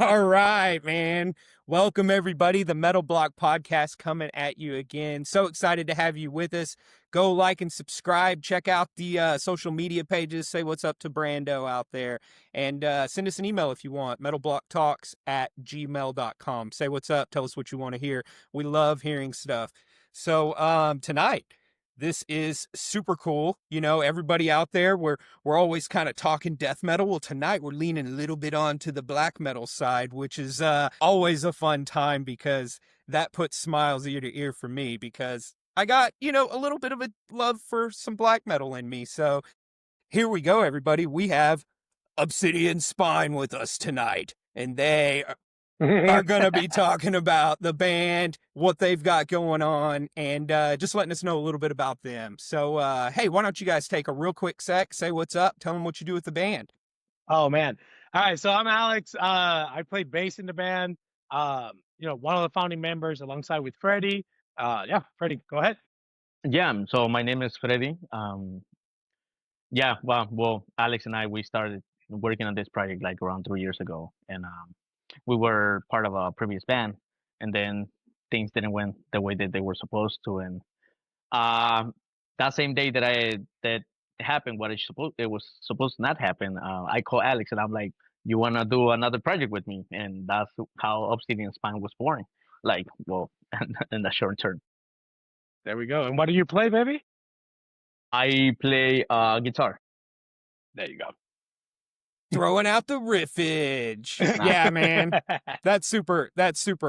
All right, man. Welcome, everybody. The Metal Block Podcast coming at you again. So excited to have you with us. Go like and subscribe. Check out the social media pages. Say what's up to Brando out there. And send us an email if you want. metalblocktalks@gmail.com. Say what's up. Tell us what you want to hear. We love hearing stuff. So tonight, this is super cool. You know, everybody out there, we're always kind of talking death metal. Well, tonight we're leaning a little bit onto the black metal side, which is always a fun time because that puts smiles ear to ear for me because I got, a little bit of a love for some black metal in me. So here we go, everybody. We have Obsidian Spine with us tonight, and they are going to be talking about the band, what they've got going on, and just letting us know a little bit about them. So, hey, why don't you guys take a real quick sec, say what's up, tell them what you do with the band. Oh, man. All right, so I'm Alex. I play bass in the band. One of the founding members alongside with Freddy. Freddy, go ahead. Yeah, so my name is Freddy. Alex and we started working on this project like around 3 years ago, and we were part of a previous band, and then things didn't went the way that they were supposed to, and that same day that happened, it was supposed to not happen. I call Alex and I'm like, "You wanna do another project with me?" And that's how Obsidian Spine was born. Like, well, in the short term. There we go. And what do you play, baby? I play guitar. There you go. Throwing out the riffage. Yeah, man. That's super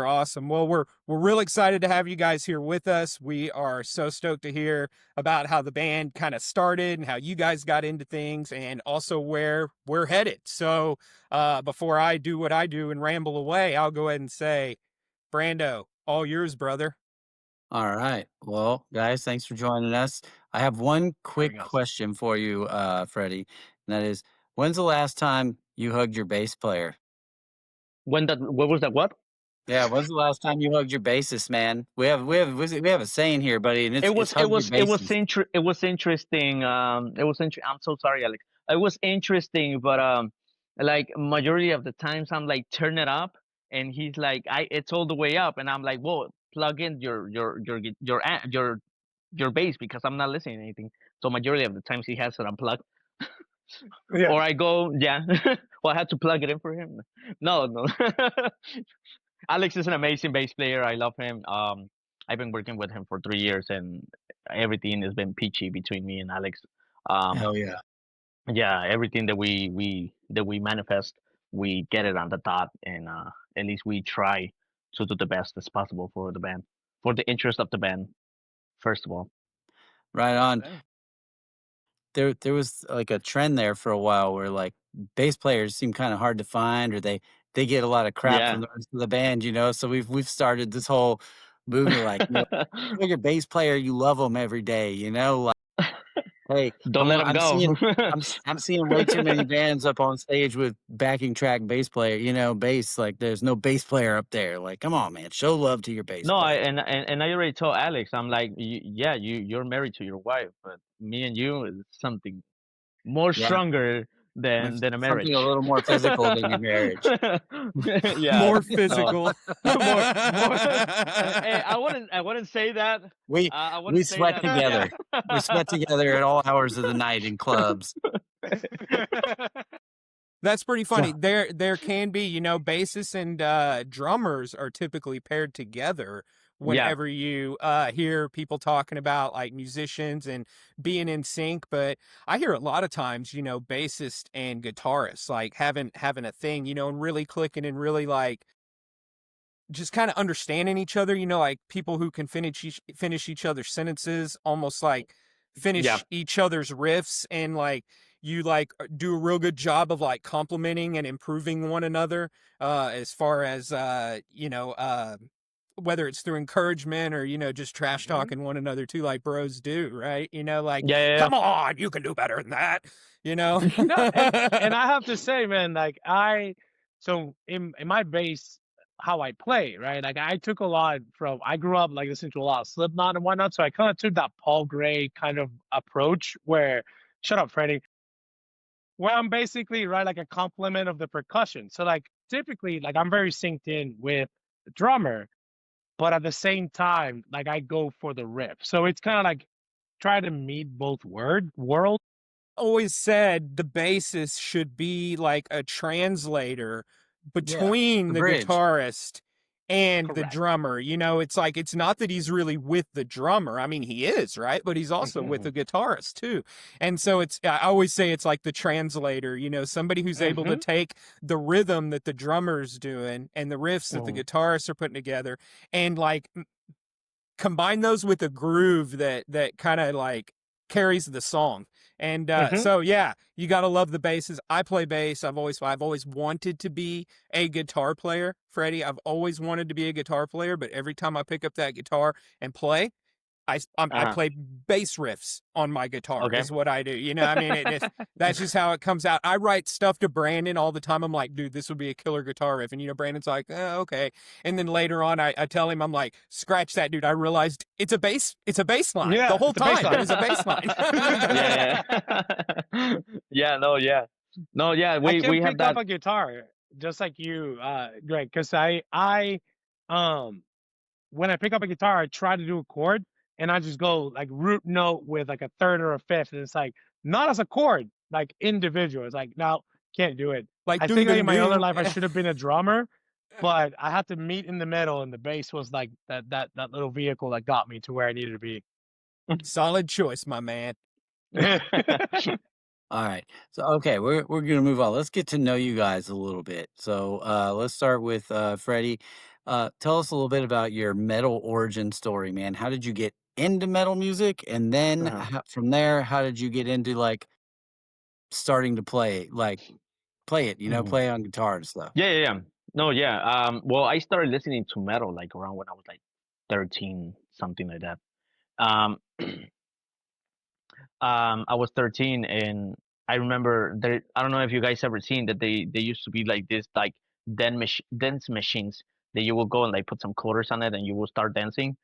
awesome. Well, we're real excited to have you guys here with us. We are so stoked to hear about how the band kind of started and how you guys got into things and also where we're headed. So before I do what I do and ramble away, I'll go ahead and say, Brando, all yours, brother. All right. Well, guys, thanks for joining us. I have one quick question for you, Freddie, and that is, when's the last time you hugged your bass player? What was that? What? Yeah, when's the last time you hugged your bassist, man? We have a saying here, buddy, and it was interesting. I'm so sorry, Alex. It was interesting, but like majority of the times I'm like turn it up, and he's like, it's all the way up, and I'm like, whoa, plug in your bass because I'm not listening to anything. So majority of the times he has it unplugged. Yeah. Or I go, yeah. Well, I had to plug it in for him. No. Alex is an amazing bass player. I love him. I've been working with him for 3 years, and everything has been peachy between me and Alex. Hell yeah. Yeah, everything that we manifest, we get it on the dot, and at least we try to do the best as possible for the band, for the interest of the band, first of all. Right on. There was like a trend there for a while where like bass players seem kind of hard to find, or they get a lot of crap from the rest of the band, So we've started this whole movement like, you're your bass player, you love them every day, Like, hey, don't let them go. I'm seeing way too many bands up on stage with backing track bass player, bass, like there's no bass player up there. Like, come on, man, show love to your bass player. And I already told Alex, I'm like, you're married to your wife, but me and you is something more stronger than a marriage. Something a little more physical than your marriage. Yeah, more physical. more. Hey, I wouldn't say that. We sweat together. We sweat together at all hours of the night in clubs. That's pretty funny. There can be, bassists and drummers are typically paired together whenever you hear people talking about like musicians and being in sync. But I hear a lot of times, bassist and guitarists like having a thing, and really clicking and really like just kind of understanding each other, like people who can finish each other's sentences, almost like finish each other's riffs, and like you like do a real good job of like complimenting and improving one another as far as whether it's through encouragement or just trash talking one another too, like bros do, right? Like, come on, you can do better than that. And I have to say, man, like so in my bass, how I play, right? Like I took a lot I grew up like listening to a lot of Slipknot and whatnot, so I kind of took that Paul Gray kind of approach where, shut up, Freddy, where I'm basically, right, like a complement of the percussion. So like typically like I'm very synced in with the drummer, but at the same time, like I go for the riff. So it's kind of like try to meet both worlds. Always said the bassist should be like a translator Yeah, between the the bridge. guitarist and the Correct. drummer. You know, it's like it's not that he's really with the drummer. I mean, he is, right? But he's also with the guitarist too. And so it's I always say it's like the translator, you know, somebody who's able to take the rhythm that the drummer's doing and the riffs that the guitarists are putting together and like combine those with a groove that kind of like carries the song. And so yeah, you got to love the basses. I play bass. I've always wanted to be a guitar player, Freddie. I've always wanted to be a guitar player, but every time I pick up that guitar and play, I play bass riffs on my guitar is what I do. You know, I mean, that's just how it comes out. I write stuff to Brandon all the time. I'm like, dude, this would be a killer guitar riff. And, you know, Brandon's like, okay. And then later on, I tell him, I'm like, scratch that, dude. I realized it's a bass line. Yeah, the whole it's a bass time line. it was a bass line. No, yeah. I We can have pick that. up a guitar just like you, Greg, because I when I pick up a guitar, I try to do a chord and I just go like root note with like a third or a fifth, and it's like not as a chord, like individual. It's like no, can't do it. Like I ding, think that ding, in my other ding. life I should have been a drummer, but I had to meet in the middle, and the bass was like that little vehicle that got me to where I needed to be. Solid choice, my man. All right. So okay, we're gonna move on. Let's get to know you guys a little bit. So let's start with Freddie. Tell us a little bit about your metal origin story, man. How did you get into metal music, and then from there, how did you get into like starting to play it? You know, play on guitar and stuff. Yeah. No, yeah. Well, I started listening to metal like around when I was like 13, something like that. Um, I was 13, and I remember there. I don't know if you guys ever seen that they used to be like this like dance machines that you will go and like put some quarters on it and you will start dancing.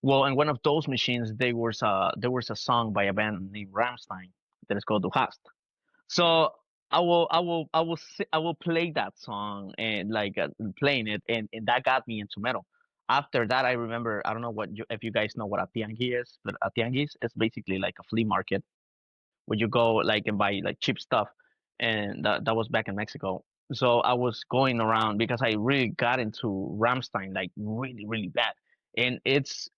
Well, in one of those machines, there was a song by a band named Rammstein that is called Du Hast. So I will play that song and like playing it, and that got me into metal. After that, I remember, I don't know if you guys know what a tianguis is, but a tianguis is basically like a flea market where you go like and buy like cheap stuff, and that was back in Mexico. So I was going around because I really got into Rammstein like really really bad, and it's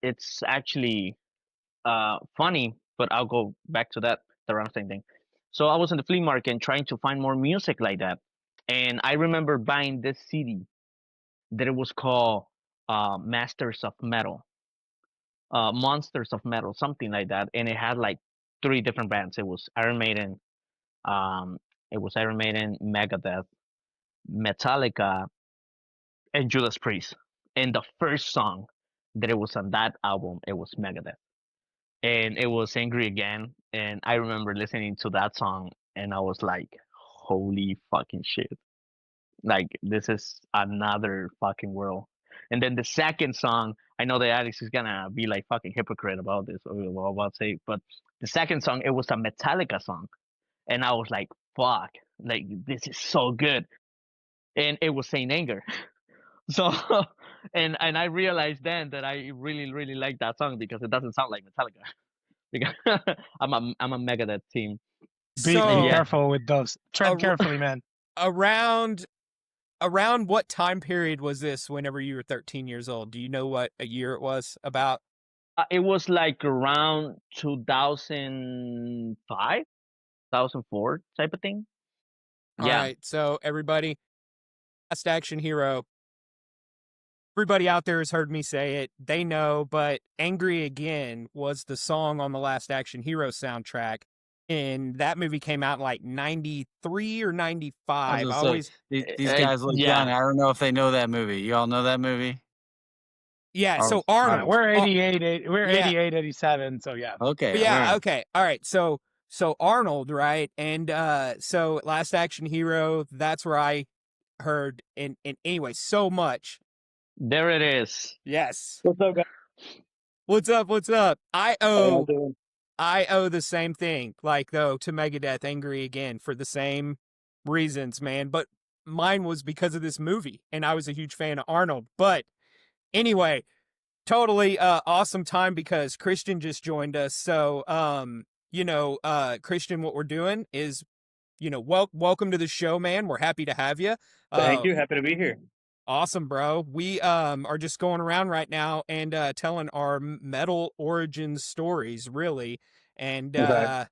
actually funny, but I'll go back to that the Rammstein thing. So I was in the flea market trying to find more music like that, and I remember buying this CD that it was called Masters of Metal, Monsters of Metal, something like that, and it had like 3 different bands. It was Iron Maiden, um, Megadeth, Metallica, and Judas Priest. And the first song that it was on that album, it was Megadeth, and it was Angry Again. And I remember listening to that song, and I was like, "Holy fucking shit! Like this is another fucking world." And then the second song, I know that Alex is gonna be like fucking hypocrite about this, or what I'm about to say, but the second song, it was a Metallica song, and I was like, "Fuck! Like this is so good." And it was Saint Anger. So, and I realized then that I really really like that song because it doesn't sound like Metallica. Because I'm a Megadeth team. Be So careful with those. Tread carefully, man. around what time period was this whenever you were 13 years old? Do you know what a year it was about? It was like around 2005, 2004 type of thing. All right. So everybody, Last Action Hero. Everybody out there has heard me say it. They know, but Angry Again was the song on the Last Action Hero soundtrack. And that movie came out in like 93 or 95. These guys look young. I don't know if they know that movie. You all know that movie? Yeah, so Arnold. We're 88, we're 88, 87, so yeah. Okay. Yeah, okay. All right. So Arnold, right? And so Last Action Hero, that's where I heard and anyway, so much. There it is. Yes. What's up, guys? What's up? I How owe y'all doing? the same thing, like though, to Megadeth Angry Again for the same reasons, man. But mine was because of this movie, and I was a huge fan of Arnold. But anyway, totally awesome time because Christian just joined us. So Christian, what we're doing is, welcome to the show, man. We're happy to have you. Thank you. Happy to be here. Awesome, bro. We are just going around right now and telling our metal origin stories, really. And Okay.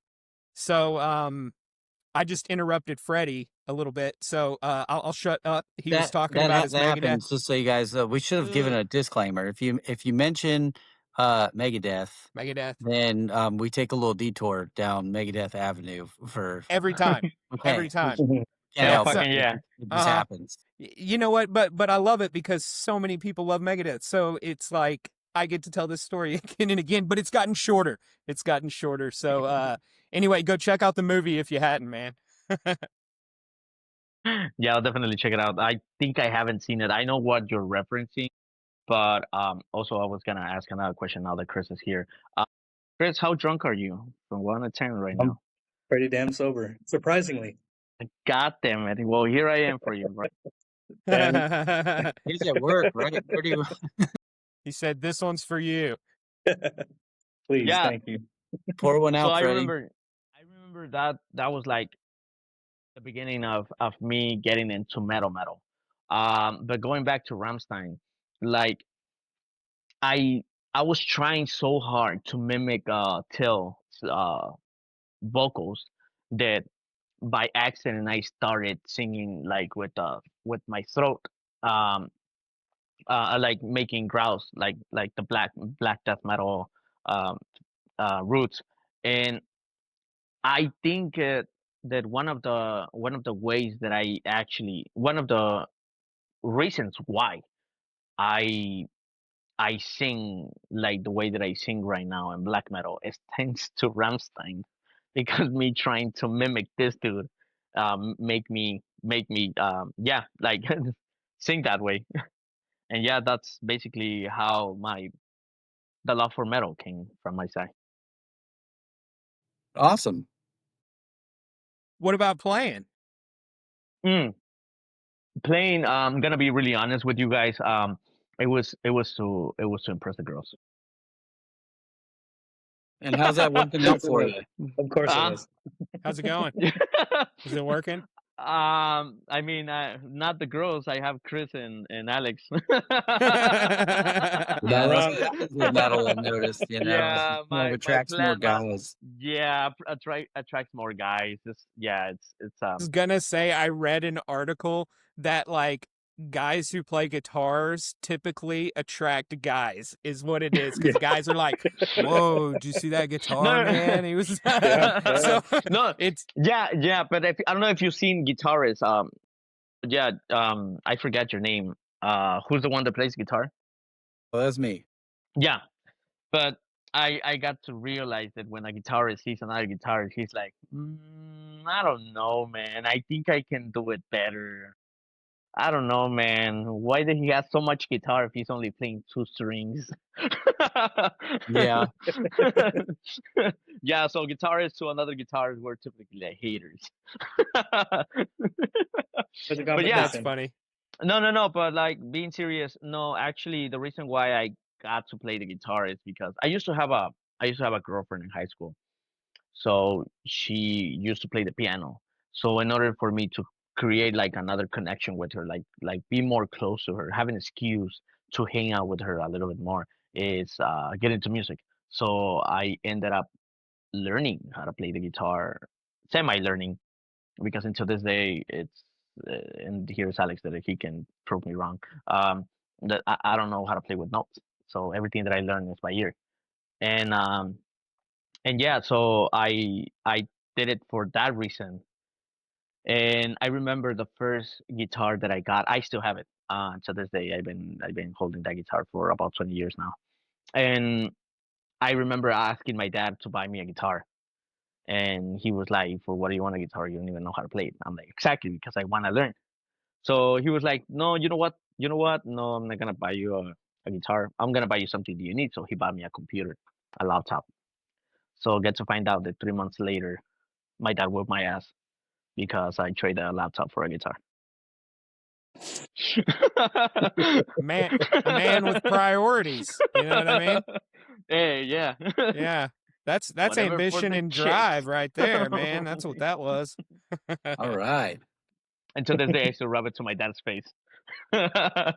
so I just interrupted Freddy a little bit, so I'll shut up. He was talking about his that Megadeth. happens. Just so you guys, we should have given a disclaimer. If you mention Megadeth, then we take a little detour down Megadeth Avenue for every time. Every time. Can't help it. Yeah. It just happens. You know what? But I love it because so many people love Megadeth. So it's like I get to tell this story again and again, but it's gotten shorter. It's gotten shorter. So anyway, go check out the movie if you hadn't, man. Yeah, I'll definitely check it out. I think I haven't seen it. I know what you're referencing, but also I was gonna ask another question now that Chris is here. Chris, how drunk are you from 1 to 10 right now? Pretty damn sober, surprisingly. God damn it! Well, here I am for you, bro. He's at work, right? Where do you? He said, "This one's for you." Please, Yeah. thank you. Pour one out, So I Freddy. remember that was like the beginning of me getting into metal. But going back to Rammstein, like I was trying so hard to mimic Till vocals that by accident I started singing like with my throat, like making growls like the black death metal um roots. And I think that one of the ways that one of the reasons why I I sing like the way that I sing right now in black metal is thanks to Rammstein, because me trying to mimic this dude make me yeah, like sing that way. And yeah, that's basically how the love for metal came from my side. Awesome. What about playing? Playing, I'm gonna be really honest with you guys. It was to impress the girls. And how's that working out for you? Of course it was. How's it going? Is it working? I mean, not the girls. I have Chris and Alex. Yeah, wrong. that's with metal. I've noticed. Yeah, it kind of attracts more guys. Yeah, attracts more guys. It's I was gonna say I read an article that like guys who play guitars typically attract guys is what it is, because guys are like, "Whoa, did you see that guitar, man? He was so no, it's yeah. But I don't know if you've seen guitarists. I forget your name. Who's the one that plays guitar? Well, that's me. Yeah, but I got to realize that when a guitarist sees another guitarist, he's like, I don't know, man. I think I can do it better. I don't know, man. Why did he have so much guitar if he's only playing 2 strings? Yeah. Yeah, so guitarists to another guitarist were typically like haters. But yeah, that's funny. no. But like being serious, no. Actually, the reason why I got to play the guitar is because I used to have a girlfriend in high school, so she used to play the piano. So in order for me to create like another connection with her, like be more close to her, have an excuse to hang out with her a little bit more, is get into music. So I ended up learning how to play the guitar, semi-learning, because until this day it's and here's Alex that he can prove me wrong. That I don't know how to play with notes, so everything that I learn is by ear. And yeah, so I did it for that reason. And I remember the first guitar that I got. I still have it. To this day, I've been holding that guitar for about 20 years now. And I remember asking my dad to buy me a guitar, and he was like, "For what do you want a guitar? You don't even know how to play it." I'm like, "Exactly, because I want to learn." So he was like, "No, you know what? You know what? No, I'm not gonna buy you a guitar. I'm gonna buy you something that you need." So he bought me a computer, a laptop. So get to find out that 3 months later, my dad whooped my ass because I traded a laptop for a guitar. A man with priorities. You know what I mean? Hey, yeah. Yeah. That's Whatever for ambition the and chick. drive right there, man. That's what that was. All right. And to this day, I still rub it to my dad's face. All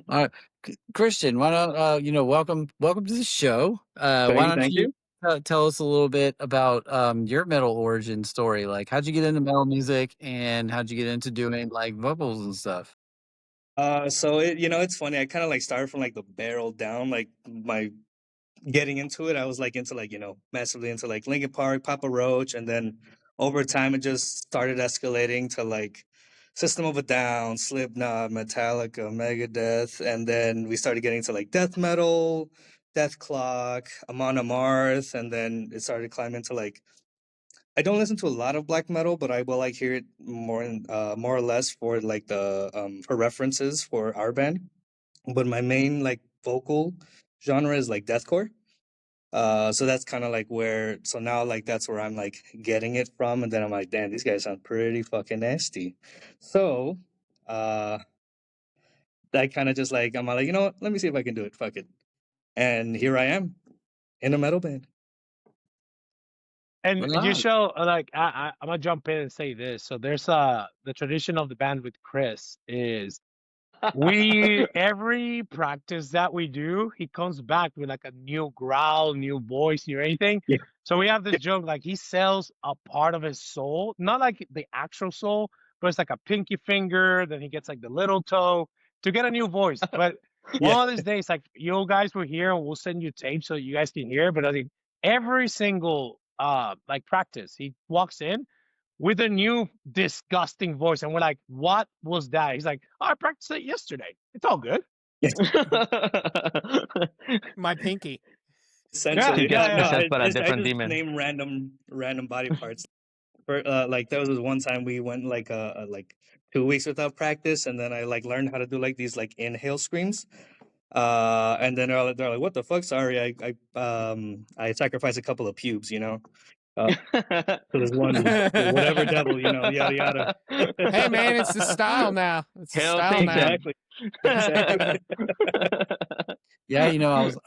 right. Christian, why don't welcome to the show. Why don't Thank you you. tell us a little bit about your metal origin story? Like, how'd you get into metal music, and how'd you get into doing like vocals and stuff? So it's funny. I kind of like started from like the barrel down, like my getting into it. I was like into like massively into like Linkin Park, Papa Roach, and then over time it just started escalating to like System of a Down, Slipknot, Metallica, Megadeth, and then we started getting to like death metal, Death Clock, Amon Amarth, and then it started climbing to like I don't listen to a lot of black metal, but I will like hear it more or less for like the for references for our band. But my main like vocal genre is like deathcore. So that's kind of like where. So now like that's where I'm like getting it from, and then I'm like, damn, these guys sound pretty fucking nasty. So, I kind of just like I'm like, you know what? Let me see if I can do it. Fuck it. And here I am in a metal band. And Right you on. show like I'm gonna jump in and say this. So there's the tradition of the band with Chris is we every practice that we do, he comes back with like a new growl, new voice, new anything. Yeah. So we have this joke like he sells a part of his soul, not like the actual soul, but it's like a pinky finger. Then he gets like the little toe to get a new voice. But Yeah. one of these days, like you guys were here, and we'll send you tape so you guys can hear. But I think every single like practice, he walks in with a new disgusting voice, and we're like, "What was that?" He's like, "Oh, I practiced it yesterday. It's all good." My pinky. Essentially, Yeah, yeah, Possessed by a I different just demon. name random body parts. For like there was this one time we went like 2 weeks without practice, and then I like learned how to do like these like inhale screams. And then they're like, "What the fuck? Sorry, I sacrificed a couple of pubes, uh, to this one whatever devil, yada yada." Hey man, it's the style now. It's the Hell style take now. Exactly. Exactly. Yeah,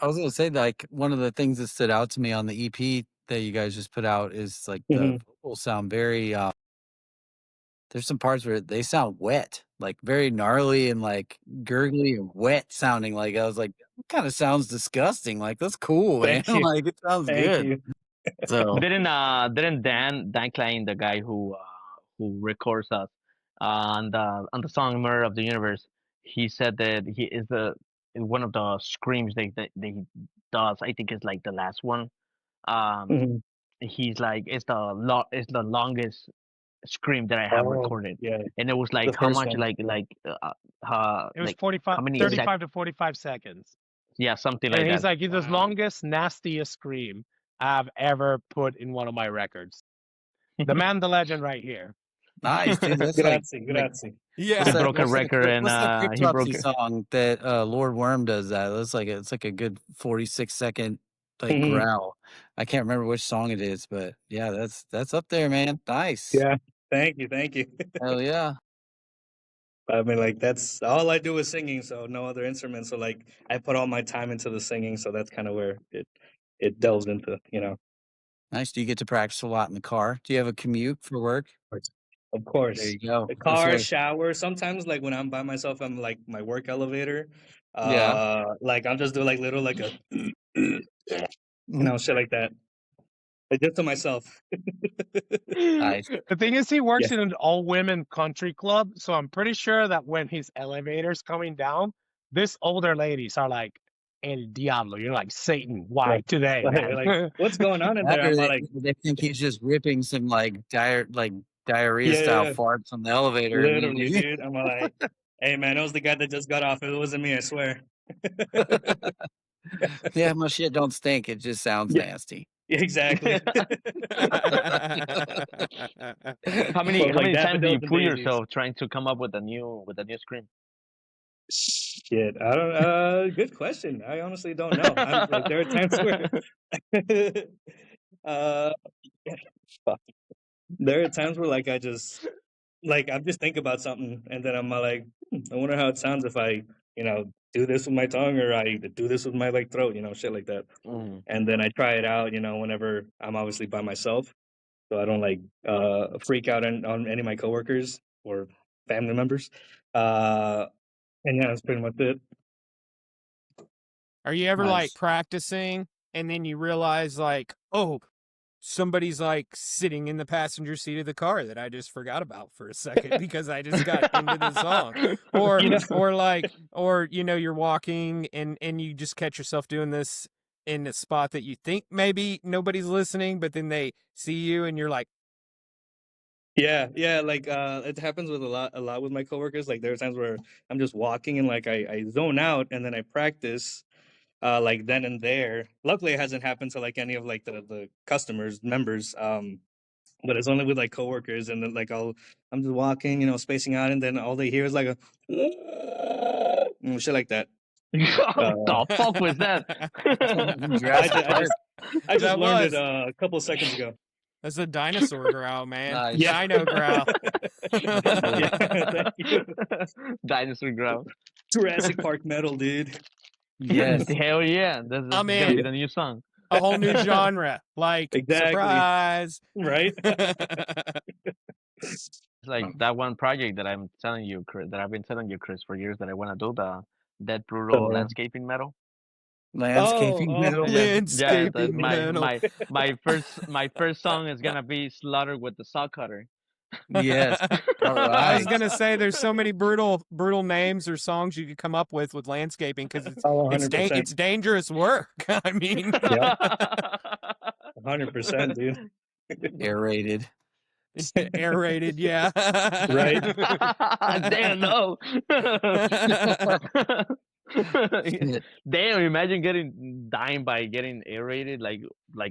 I was gonna say like one of the things that stood out to me on the EP that you guys just put out is like the Mhm. vocals sound very. There's some parts where they sound wet, like very gnarly and like gurgly and wet sounding. Like I was like, that kind of sounds disgusting. Like that's cool, man. Thank you. Like it sounds Thank good. you. So didn't Dan Klein, the guy who records us on the song "Murder of the Universe," he said that he is the one of the screams that he does. I think is like the last one. Um, Mhm. he's like it's the longest scream that I have Oh, recorded, yeah, and it was the like how first much one. it was like how many 35 to 45 seconds. yeah, something And like he's that. like, it's the Wow. longest, nastiest scream I've ever put in one of my records. The man, the legend, right here. nice, dude. That's like Grazie. Yeah. He broke a record, and what's that he broke Cryptopsy song that Lord Worm does that? It's like a good 46-second like Mhm. growl. I can't remember which song it is, but yeah, that's up there, man. Nice. Yeah. Thank you. Thank you. Hell yeah. I mean, like that's all I do is singing, so no other instruments. So like I put all my time into the singing, so that's kind of where it delves into. Nice. Do you get to practice a lot in the car? Do you have a commute for work? Of There course. you go. The That's car, right. shower. Sometimes, like when I'm by myself, I'm like my work elevator. Yeah. Like I'll just do like little like a, shit like that. Like just to myself. Nice. The thing is, he works Yeah. in an all-women country club, so I'm pretty sure that when his elevator's coming down, these older ladies are like, "El Diablo," you're like, "Satan, why Like, today, man?" like, what's going on in That there? or I'm they, like, they think he's just ripping some like diarrhea yeah, style yeah, farts on the elevator. literally, dude. I'm like, hey man, it was the guy that just got off. It wasn't me, I swear. Yeah, my shit don't stink. It just sounds Yeah, nasty. exactly. How But like many times do you daffodils and fool daisies. yourself trying to come up with a new scream? Shit, I don't. Good question. I honestly don't know. I'm like, there are times where, uh, fuck. There are times where like I just like I'm just thinking about something, and then I'm like, I wonder how it sounds if I, do this with my tongue or I do this with my like throat, shit like that. Mm. And then I try it out, whenever I'm obviously by myself, so I don't like freak out on any of my coworkers or family members. And yeah, that's pretty much it. Are you ever like Nice. practicing and then you realize like, oh, somebody's like sitting in the passenger seat of the car that I just forgot about for a second because I just got into the song. Or You know? or you're walking and you just catch yourself doing this in a spot that you think maybe nobody's listening, but then they see you and you're like, Yeah, like it happens with a lot with my coworkers. Like there are times where I'm just walking and like I zone out and then I practice like then and there. Luckily it hasn't happened to like any of like the customers, members. But it's only with like coworkers and then like I'm just walking, spacing out and then all they hear is like a shit like that. The fuck was that? Jurassic Park. I just That learned it was. a couple of seconds ago. That's a dinosaur growl, man. Nice. Yeah. Dino growl. Yeah, thank you. Dinosaur growl. Jurassic Park metal, dude. Yes. Hell yeah. That's I'm gonna in. be the new song. A whole new genre. Like, Exactly. surprise. Right? It's like that one project that I'm telling you, Chris, that I've been telling you, Chris, for years that I want to do, that brutal landscaping metal. Landscaping Oh, metal. Yeah, Landscaping my metal. my first song is gonna be Slaughtered with the Saw Cutter. Yes. All I was right. gonna say there's so many brutal names or songs you could come up with landscaping because Oh, 100%. it's dangerous work. I mean, Yeah. 100%, dude. Aerated. aerated, yeah. Right. Damn, no. Damn, imagine dying by getting aerated, like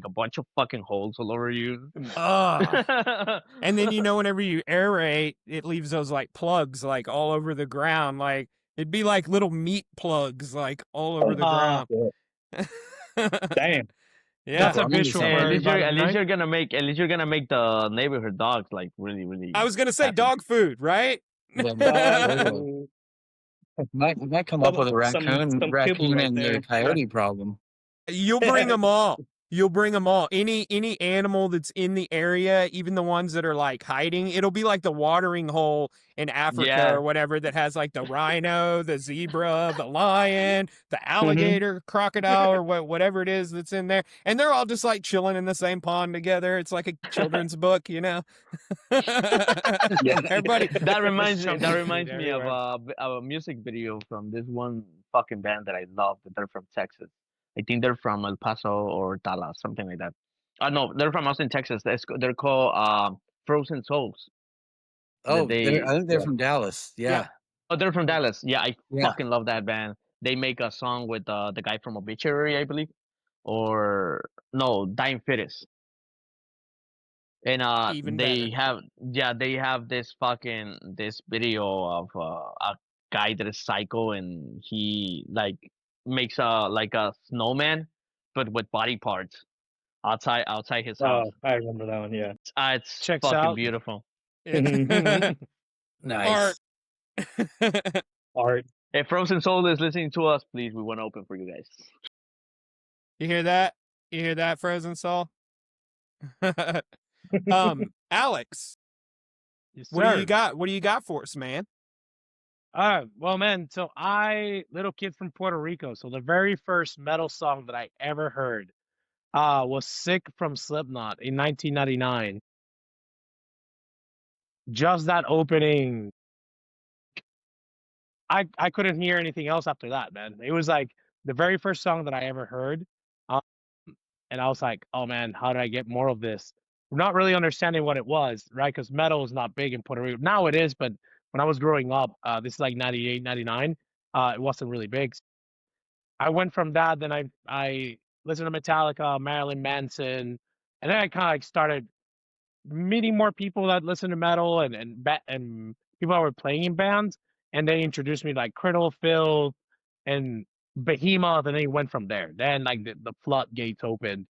a bunch of fucking holes all over you. And then whenever you aerate, it leaves those like plugs like all over the ground. Like it'd be like little meat plugs like all over the ground. Damn. Yeah, That's a visual. Hey, for at least everybody, you're gonna make the neighborhood dogs like really, really. I was gonna say happy. dog food, right? Might come up with a Some raccoon kibble right and there. the coyote problem. You'll bring them all. You'll bring them all. Any animal that's in the area, even the ones that are like hiding, it'll be like the watering hole in Africa or whatever that has like the rhino, the zebra, the lion, the alligator, crocodile, or whatever it is that's in there. And they're all just like chilling in the same pond together. It's like a children's book, Everybody. That reminds me everywhere. of a music video from this one fucking band that I love. That they're from Texas. I think they're from El Paso or Dallas, something like that. No, they're from Austin, Texas. They're called Frozen Souls. Oh, They- I think they're from Dallas. Yeah. Oh, they're from Dallas. Yeah, I Yeah. fucking love that band. They make a song with the guy from Obituary, I believe, or no, Dying Fetus. And Even they better. have this video of a guy that is psycho and he like makes a snowman, but with body parts outside his house. Oh, I remember that one. Yeah. It's Checks fucking out. beautiful. Nice. Art. If Frozen Soul is listening to us, please, we want to open for you guys. You hear that? You hear that, Frozen Soul? Alex, Yes, what do sir. you got? What do you got for us, man? Well, man, so little kid from Puerto Rico. So the very first metal song that I ever heard was Sick from Slipknot in 1999. Just that opening, I couldn't hear anything else after that, man. It was like the very first song that I ever heard. And I was like, oh man, how did I get more of this? Not really understanding what it was, right? Because metal is not big in Puerto Rico. Now it is, but when I was growing up, this is like 98, 99, it wasn't really big. I went from that, then I listened to Metallica, Marilyn Manson, and then I kind of like started meeting more people that listen to metal and people that were playing in bands, and they introduced me to like Cradle of Filth and Behemoth, and then it went from there. Then like the floodgates opened,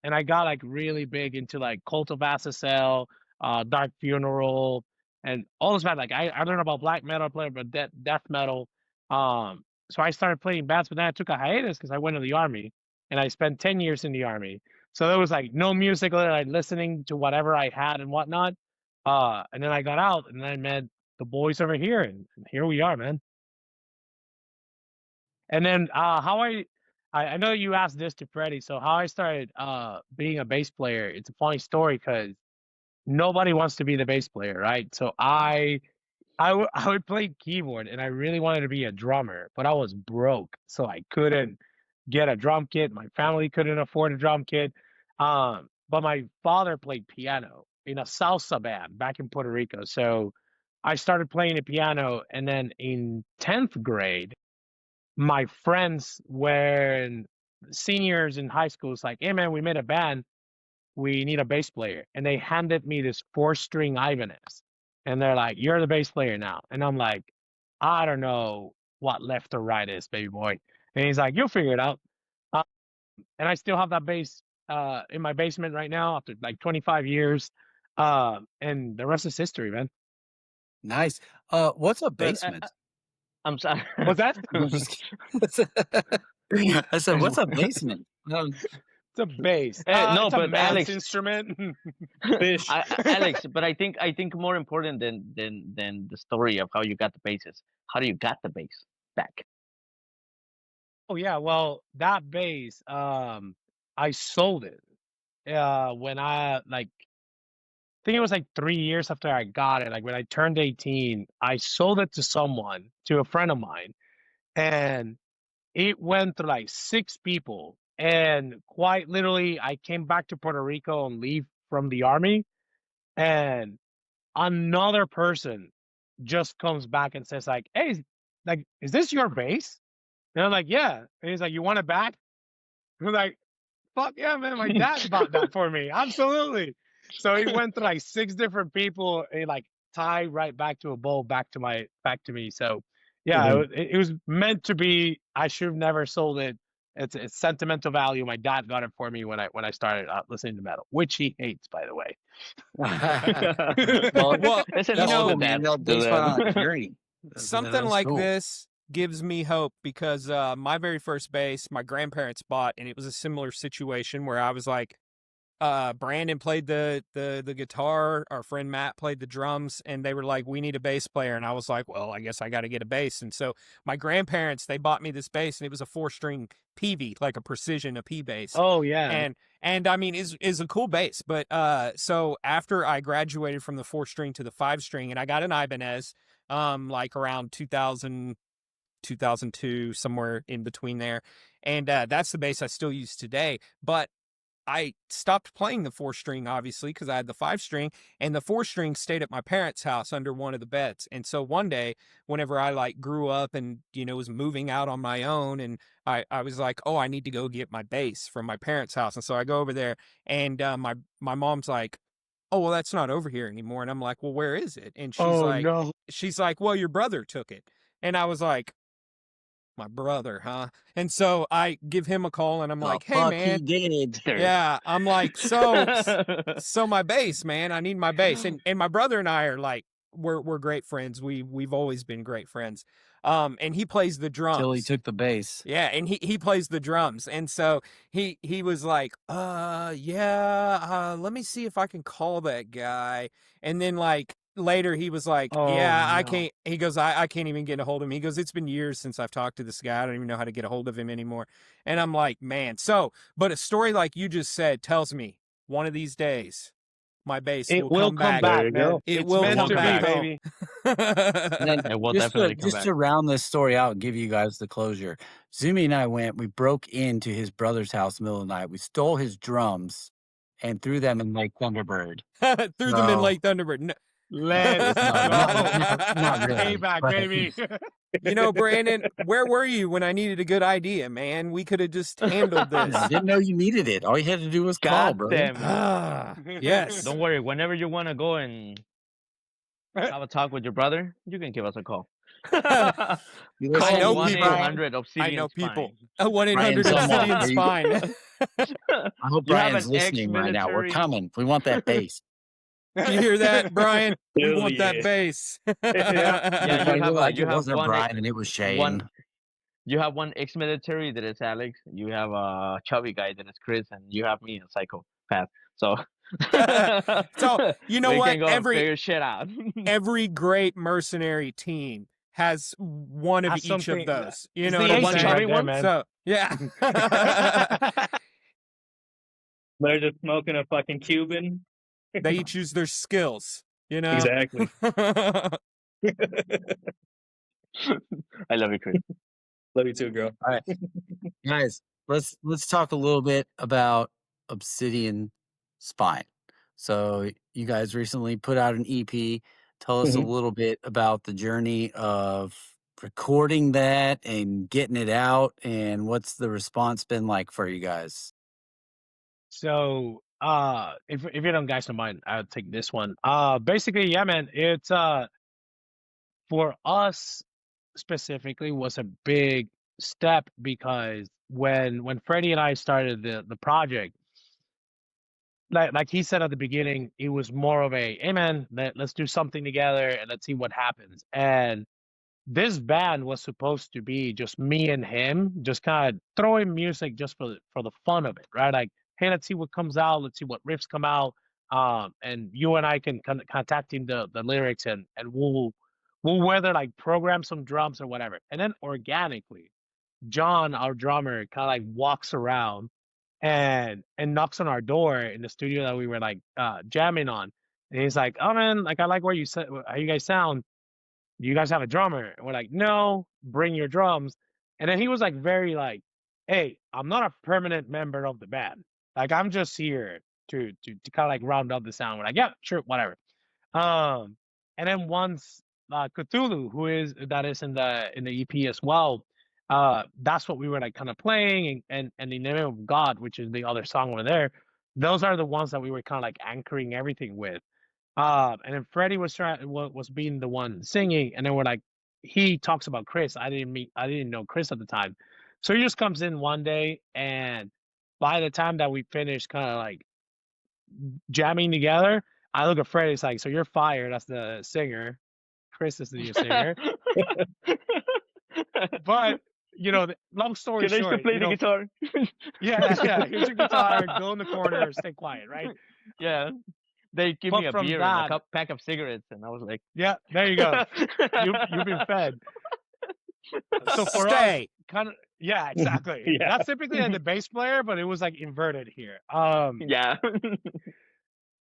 and I got like really big into like Cult of Asacel, Dark Funeral, and all this bad. Like I learned about black metal, playing about death metal. So I started playing bands, but then I took a hiatus because I went to the army, and I spent 10 years in the army. So there was like no music, like listening to whatever I had and whatnot. And then I got out, and then I met the boys over here, and here we are, man. And then how I know you asked this to Freddy, so how I started being a bass player. It's a funny story because nobody wants to be the bass player, right? So I would play keyboard, and I really wanted to be a drummer, but I was broke, so I couldn't get a drum kit. My family couldn't afford a drum kit. But my father played piano in a salsa band back in Puerto Rico, so I started playing the piano, and then in 10th grade, my friends when seniors in high school was like, hey man, we made a band, we need a bass player. And they handed me this 4-string Ibanez. And they're like, you're the bass player now. And I'm like, I don't know what left or right is, baby boy. And he's like, you'll figure it out. Uh, and I still have that bass in my basement right now after like 25 years. And the rest is history, man. Nice. What's a But basement? I'm sorry. What's that? No, just kidding. I said, what's a basement? It's a bass. No, it's a but man's Alex, instrument. Fish. Alex, but I think more important than the story of how you got the bases. How do you got the bass back? Oh yeah, well that bass, I sold it. When I think it was like 3 years after I got it. Like when I turned 18, I sold it to someone, to a friend of mine, and it went through like 6 people. And quite literally, I came back to Puerto Rico on leave from the army, and another person just comes back and says like, "Hey, like, is this your bass?" And I'm like, "Yeah." And he's like, "You want it back?" I'm like, "Fuck yeah, man! My dad bought that for me, absolutely." So he went through like 6 different people, and like tied right back to a bowl, back to me. So yeah, it was meant to be. I should have never sold it. It's sentimental value. My dad got it for me when I started listening to metal, which he hates, by the way. Well, Listen, you all know, the man, dads they do went on a that. journey. something That's like cool. this gives me hope because my very first bass, my grandparents bought, and it was a similar situation where I was like, Brandon played the guitar, our friend Matt played the drums, and they were like, we need a bass player. And I was like, well, I guess I got to get a bass. And so my grandparents, they bought me this bass, and it was a 4-string PV, like a precision, a P bass. Oh yeah. And I mean, is a cool bass. But so after I graduated from the 4-string to the 5-string, and I got an Ibanez, like around 2000, 2002, somewhere in between there. And that's the bass I still use today. But I stopped playing the 4-string, obviously, because I had the 5-string, and the 4-string stayed at my parents' house under one of the beds. And so one day, whenever I like grew up and, was moving out on my own, and I was like, oh, I need to go get my bass from my parents' house. And so I go over there, and my mom's like, oh, well, that's not over here anymore. And I'm like, well, where is it? And Oh no. she's like, well, your brother took it. And I was like, my brother, huh? And so I give him a call, and I'm like, hey fuck man, he did. yeah, I'm like, so my bass, man, I need my bass. And my brother and I are like, we're great friends. We've always been great friends. And he plays the drums. Till he took the bass. Yeah, and he plays the drums. And so he was like, yeah, let me see if I can call that guy. And then like later he was like, yeah, I can't. He goes, I can't even get a hold of him. He goes, it's been years since I've talked to this guy. I don't even know how to get a hold of him anymore. And I'm like, man. So, but a story like you just said tells me one of these days my bass will come back, man. It It's will meant come to back, be, baby. And then It will just definitely come just back. to round this story out and give you guys the closure, Zoomy and I we broke into his brother's house in the middle of the night. We stole his drums and threw them in Lake Thunderbird. Threw them in Lake Thunderbird. No. Let's go. Not really. Payback, but- baby. Brandon, where were you when I needed a good idea, man? We could have just handled this. I didn't know you needed it. All you had to do was call, God bro. damn. Ah, yes. Don't worry. Whenever you want to go and have a talk with your brother, you can give us a call. I know Call people. 1-800 Obsidian I know people. Spine. 1-800 Brian's on Obsidian there you Spine. I hope You have Brian's an listening right now. We're ex-military- coming. We want that bass. You hear that, Brian? We Hell want that yeah. bass. Yeah, Like, you it have wasn't one Brian, it was Shane. one you have one ex-military that is Alex. You have a chubby guy that is Chris, and you have me, a psychopath. So So you know we what? can go and figure shit out. Every great mercenary team has one of Has each of something. those. You It's know the what I'm one A-team saying? chubby right there, one? man. So yeah. They're just smoking a fucking Cuban. They each use their skills, you know? Exactly. I love you, Chris. Love you too, girl. All right, guys, let's talk a little bit about Obsidian Spine. So you guys recently put out an EP. Tell us a Mhm. little bit about the journey of recording that and getting it out, and what's the response been like for you guys? So, if you don't guys don't mind, I'll take this one. Basically, yeah, man, it's for us specifically was a big step because when Freddie and I started the project, like he said at the beginning, it was more of a, hey man, let's do something together and let's see what happens. And this band was supposed to be just me and him, just kind of throwing music just for the fun of it, right? Like, hey, let's see what comes out, let's see what riffs come out, and you and I can contact him the lyrics, and we'll whether like program some drums or whatever, and then organically, John, our drummer, kind of like walks around and knocks on our door in the studio that we were like jamming on, and he's like, oh man, like I like where you how you guys sound. Do you guys have a drummer? And we're like, no, bring your drums. And then he was like, very like, hey, I'm not a permanent member of the band. Like, I'm just here to kind of like round up the sound. We're like, yeah, sure, whatever. Um, and then once Cthulhu, that is in the EP as well, that's what we were like kind of playing, and the name of God, which is the other song over there. Those are the ones that we were kind of like anchoring everything with. And then Freddie was being the one singing, and then we're like, he talks about Chris. I didn't know Chris at the time, so he just comes in one day, and by the time that we finished, kind of like jamming together, I look at Freddie. It's like, so you're fired as the singer. Chris is the new singer. But long story Can I short, still play the guitar? yeah. Here's your guitar. Go in the corner. Stay quiet, right? Yeah. They give But me a from beer that, and a pack of cigarettes, and I was like, yeah, there you go. You've been fed. So for us, Stay. kind of, yeah, exactly. Yeah. That's typically like the bass player, but it was like inverted here. yeah.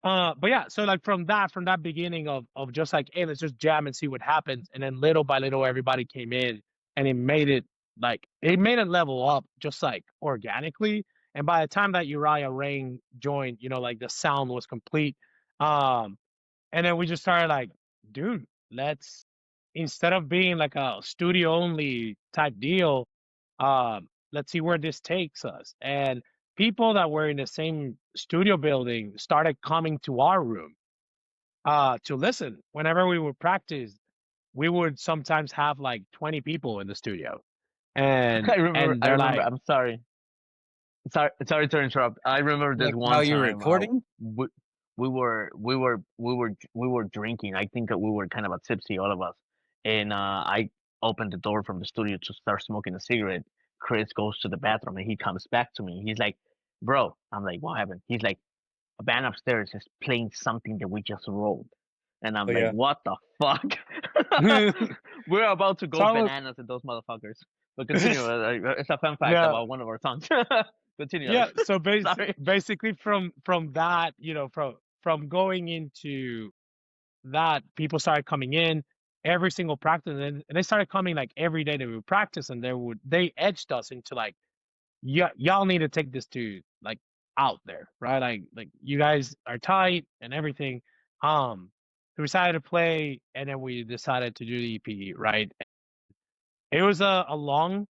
But yeah, so like from that beginning of just like, hey, let's just jam and see what happens, and then little by little everybody came in, and it made it level up just like organically. And by the time that Uriah Rain joined, like the sound was complete. And then we just started like, dude, let's, instead of being like a studio only type deal, let's see where this takes us. And people that were in the same studio building started coming to our room to listen. Whenever we would practice, we would sometimes have like 20 people in the studio. And I they're remember. like, I'm sorry. Sorry to interrupt. I remember this Like one while you're time. recording? We were drinking. I think we were kind of a tipsy, all of us. And I opened the door from the studio to start smoking a cigarette. Chris goes to the bathroom and he comes back to me. He's like, "Bro," I'm like, "What happened?" He's like, "A band upstairs is playing something that we just wrote." And I'm Oh, like, yeah. "What the fuck?" We're about to go So I was- bananas at those motherfuckers. But continue. It's a fun fact Yeah. about one of our songs. Continue. yeah. Alex. So Sorry. basically from that, from going into that, people started coming in every single practice, and they started coming like every day that we would practice, and they edged us into like, yeah, y'all need to take this to like out there, right? Like you guys are tight and everything. We decided to play, and then we decided to do the EP, right? It was a long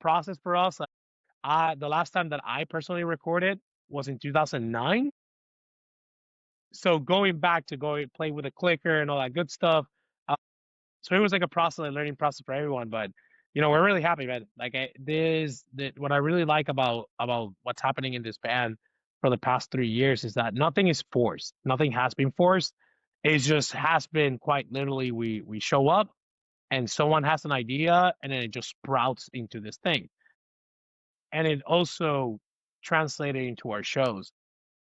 process for us. Like, the last time that I personally recorded was in 2009. So going back to play with a clicker and all that good stuff. So it was like a learning process for everyone. But we're really happy, man. Like what I really like about what's happening in this band for the past 3 years is that nothing is forced. Nothing has been forced. It just has been quite literally we show up and someone has an idea and then it just sprouts into this thing. And it also translated into our shows.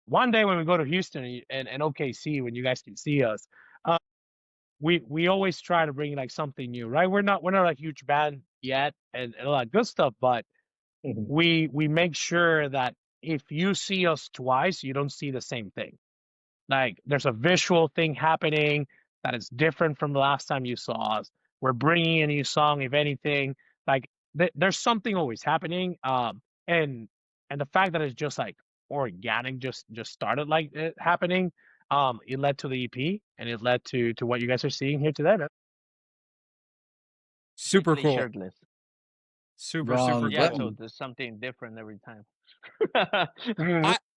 One day when we go to Houston and OKC, when you guys can see us, we always try to bring like something new, right? We're not a huge band yet and a lot of good stuff, but we make sure that if you see us twice, you don't see the same thing. Like there's a visual thing happening that is different from the last time you saw us. We're bringing a new song, if anything. Like there's something always happening. And the fact that it's just like organic, just started like it happening. It led to the EP, and it led to what you guys are seeing here today, man. Super Basically cool. shirtless. Super Wrong cool. Yeah, button. so there's something different every time.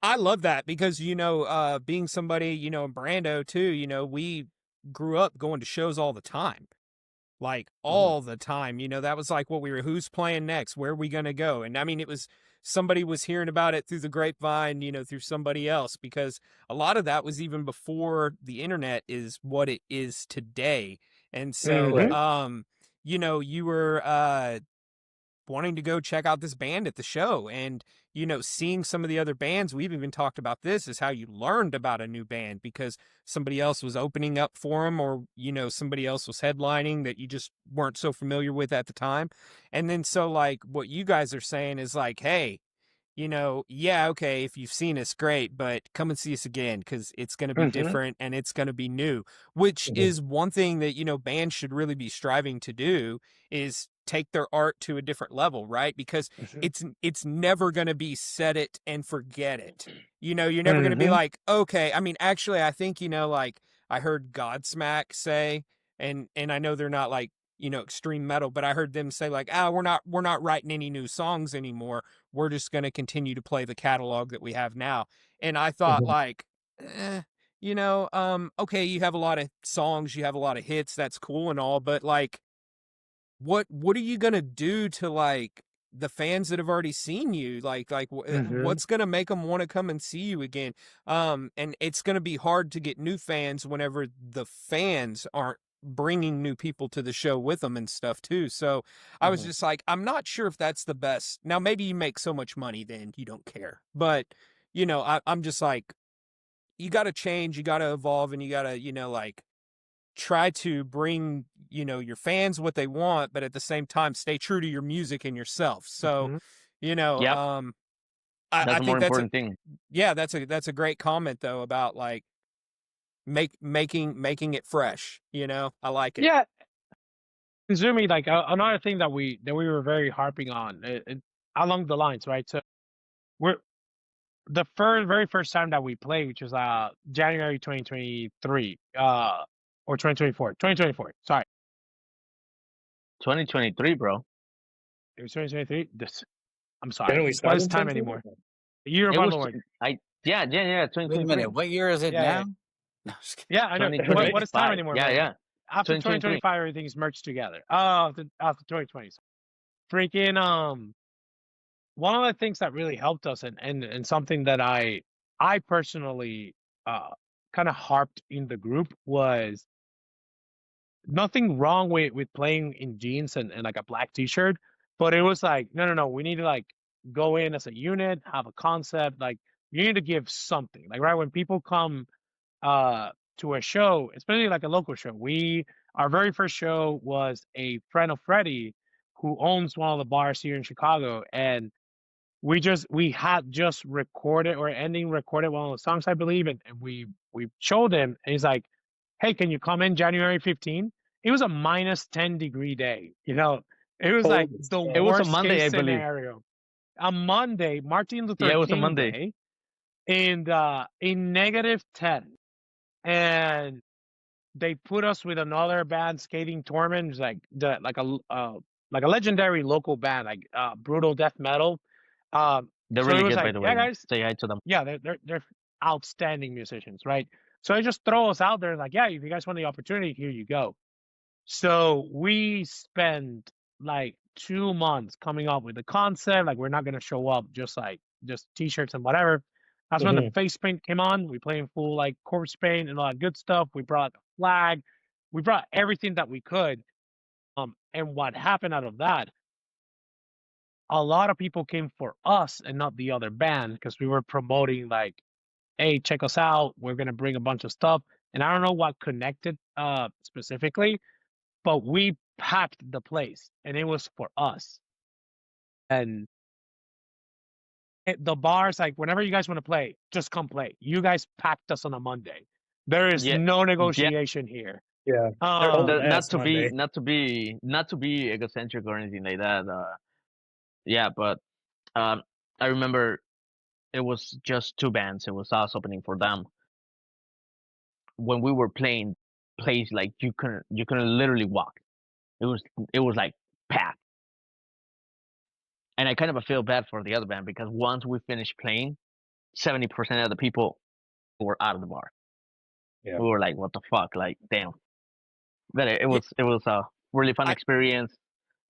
I love that because being somebody in Brando too, we grew up going to shows all the time, like all the time. That was like what we were. Who's playing next? Where are we gonna go? And I mean, it was somebody was hearing about it through the grapevine, through somebody else, because a lot of that was even before the internet is what it is today. And so, you were wanting to go check out this band at the show, and seeing some of the other bands. We've even talked about this, is how you learned about a new band because somebody else was opening up for them, or somebody else was headlining that you just weren't so familiar with at the time. And then so like what you guys are saying is like, hey, yeah, okay, if you've seen us, great, but come and see us again because it's going to be different and it's going to be new, which is one thing that, bands should really be striving to do, is take their art to a different level, right? Because it's never going to be set it and forget it. You're never going to be like, okay, I mean, actually, I think, like I heard Godsmack say, and I know they're not like, extreme metal, but I heard them say like, we're not writing any new songs anymore. We're just going to continue to play the catalog that we have now. And I thought like, okay, you have a lot of songs, you have a lot of hits, that's cool and all, but like, what are you going to do to like the fans that have already seen you? What's going to make them want to come and see you again? And it's going to be hard to get new fans whenever the fans aren't bringing new people to the show with them and stuff too. So I was just like, I'm not sure if that's the best. Now, maybe you make so much money, then you don't care. But, I'm just like, you got to change, you got to evolve, and you got to, like try to bring, your fans what they want, but at the same time, stay true to your music and yourself. So, Yep. I That's a think more that's important thing. yeah, that's a great comment though, about like making it fresh. I like it. Yeah, Zoomy, like another thing that we were very harping on along the lines, right? So we're the very first time that we played, which was January 2023, or 2024. Sorry, 2023, bro. it was 2023. I'm sorry. Didn't we start What is in time 2020? anymore? The year of It our was Lord. yeah, Wait a 2023. minute. What year is it Yeah, now? yeah. No, just kidding. Yeah, I know. What is time 2025. anymore, Yeah, man? yeah. After 2023. 2025, everything's merged together. After 2020. Freaking one of the things that really helped us, and something that I personally kind of harped in the group, was nothing wrong with playing in jeans and like a black t-shirt, but it was like, no, we need to like go in as a unit, have a concept, like you need to give something. Like, right, when people come to a show, especially like a local show, our very first show was a friend of Freddy who owns one of the bars here in Chicago, and we had just recorded one of the songs, I believe, and we showed him, and he's like, hey, can you come in January 15th? It was a -10-degree day. It was like Holy the crap. It was a worst Monday, case I believe. scenario. A Monday, Martin Luther Yeah, it was a King Monday. Day, and in -10, and they put us with another band, Skating Torment, who's like like a legendary local band, like brutal death metal. They're So really it was good, by like, the yeah, way. guys, Say hi to them. yeah, they're outstanding musicians, right? So they just throw us out there, like, yeah, if you guys want the opportunity, here you go. So we spent like 2 months coming up with the concept. Like, we're not gonna show up just t-shirts and whatever. That's when the face paint came on. We played in full like corpse paint and all that good stuff. We brought the flag. We brought everything that we could. And what happened out of that? A lot of people came for us and not the other band because we were promoting like, hey, check us out. We're gonna bring a bunch of stuff. And I don't know what connected specifically, but we packed the place and it was for us. And the bars, like whenever you guys want to play, just come play. You guys packed us on a Monday. There is no negotiation here. Yeah. not to be egocentric or anything like that. But I remember it was just 2 bands. It was us opening for them. When we were playing, place like you couldn't literally walk. It was like packed. And I kind of feel bad for the other band because once we finished playing, 70% of the people were out of the bar. Yeah. We were like, what the fuck? Like, damn. But it was a really fun experience.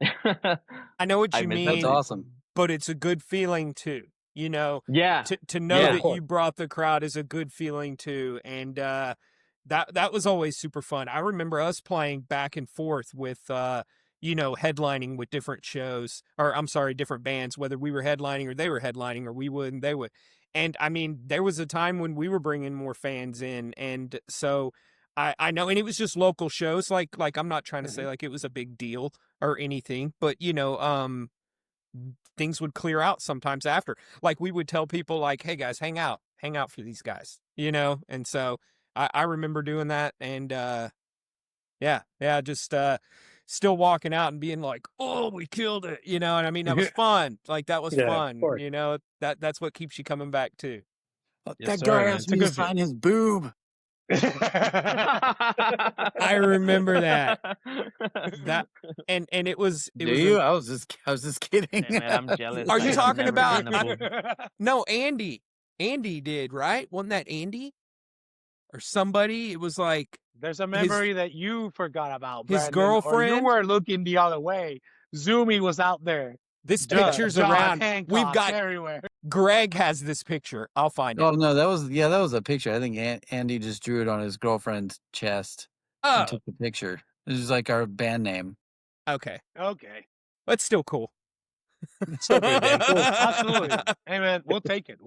I know what you mean. That's awesome. But it's a good feeling too. You know, Yeah. To know that you brought the crowd is a good feeling too. And that was always super fun. I remember us playing back and forth with headlining with different shows, or I'm sorry, different bands, whether we were headlining or they were headlining, or we would and they would. And I mean, there was a time when we were bringing more fans in, and so I know, and it was just local shows. Like I'm not trying to say like it was a big deal or anything, but things would clear out sometimes after. Like we would tell people like, hey guys, hang out for these guys, and so I remember doing that, and just still walking out and being like, oh, we killed it, and I mean that was fun. Like that was fun, that's what keeps you coming back too. That guy asked me to sign his boob. I remember that and it was I was just kidding. Yeah, man, I'm jealous. Are you I've talking never about seen a boob. no, Andy did, right? Wasn't that Andy or somebody? It was like there's a memory that you forgot about, his Brandon, girlfriend. or you were looking the other way. Zoomy was out there. This picture's around. We've got everywhere. Greg has this picture. I'll find it. Oh no, that was a picture. I think Andy just drew it on his girlfriend's chest and took the picture. This is like our band name. Okay. That's still cool. Still pretty damn cool. Absolutely. Hey man, we'll take it.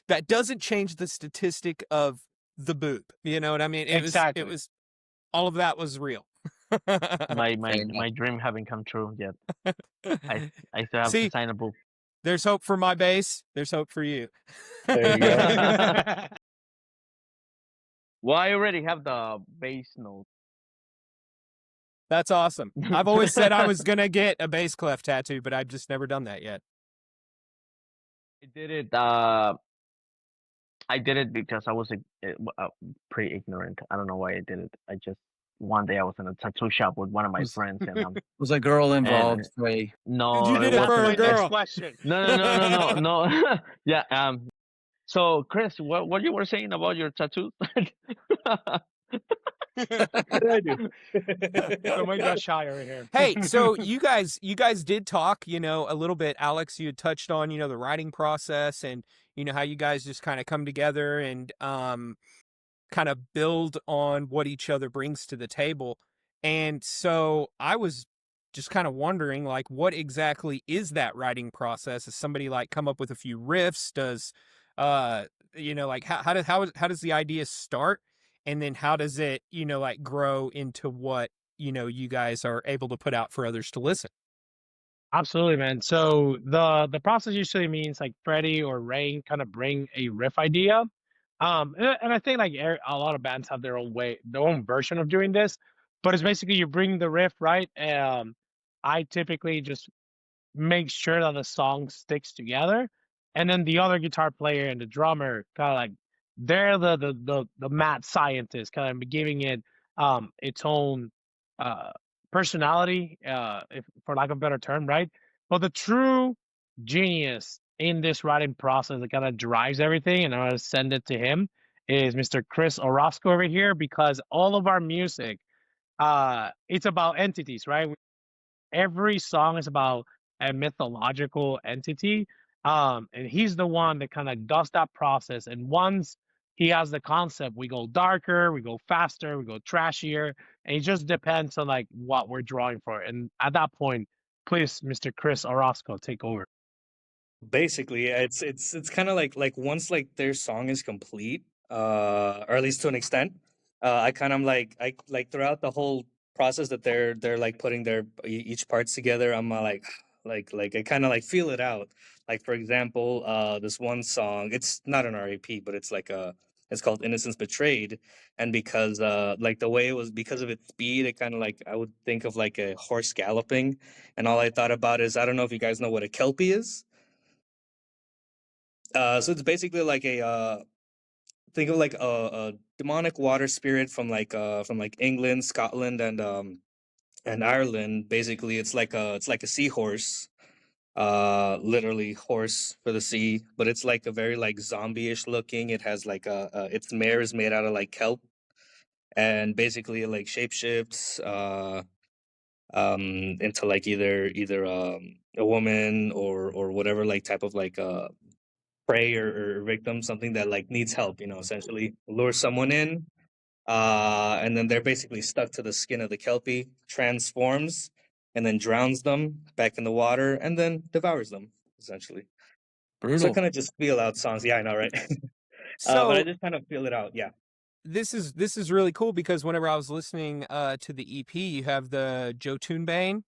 That doesn't change the statistic of the boob. You know what I mean? It was all of that was real. my dream haven't come true yet. I still have to sign a book. There's hope for my bass. There's hope for you. There you go. Well, I already have the bass note. That's awesome. I've always said I was gonna get a bass clef tattoo, but I've just never done that yet. I did it because I was pretty ignorant. I don't know why I did it. I just one day I was in a tattoo shop with one of my friends, and was a girl involved? No, you did it for a girl. No. Yeah. So Chris, what you were saying about your tattoos? I do. Somebody got shy over here. Hey, so you guys did talk, a little bit. Alex, you had touched on, the writing process and how you guys just kind of come together and kind of build on what each other brings to the table. And so I was just kind of wondering, like, what exactly is that writing process? Does somebody like come up with a few riffs? Does like how does the idea start? And then how does it, like grow into what, you guys are able to put out for others to listen? Absolutely, man. So the process usually means like Freddy or Rain kind of bring a riff idea. And I think like a lot of bands have their own way, their own version of doing this, but it's basically you bring the riff, right? I typically just make sure that the song sticks together, and then the other guitar player and the drummer kind of like they're the mad scientist, kind of giving it its own personality, if for lack of a better term, right? But the true genius in this writing process that kind of drives everything, and I'm gonna send it to him, is Mr. Chris Orozco over here, because all of our music, it's about entities, right? Every song is about a mythological entity, And he's the one that kind of does that process. And once he has the concept, we go darker, we go faster, we go trashier, and it just depends on like what we're drawing for. And at that point, please, Mr. Chris Orozco, take over. Basically, yeah, it's kind of like once like their song is complete, or at least to an extent, I kind of I like throughout the whole process that they're like putting their each parts together. I'm like I kind of like feel it out. Like for example, this one song, it's not an RAP, but it's called Innocence Betrayed, and because like the way it was, because of its speed, it kind of like I would think of like a horse galloping, and all I thought about is, I don't know if you guys know what a kelpie is. So it's basically like think of like a demonic water spirit from like England, Scotland, and Ireland. Basically, it's like a seahorse, literally horse for the sea, but it's like a very like zombie-ish looking. It has like its mare is made out of like kelp, and basically it like shapeshifts into like either a woman or whatever like type of like prey or victim, something that like needs help, essentially lure someone in, and then they're basically stuck to the skin of the kelpie, transforms, and then drowns them back in the water, and then devours them, essentially. So I Brutal. kind of just feel out songs. Yeah, I know, right? So but I just kind of feel it out. Yeah. this is really cool because whenever I was listening to the EP, you have the Jotunbane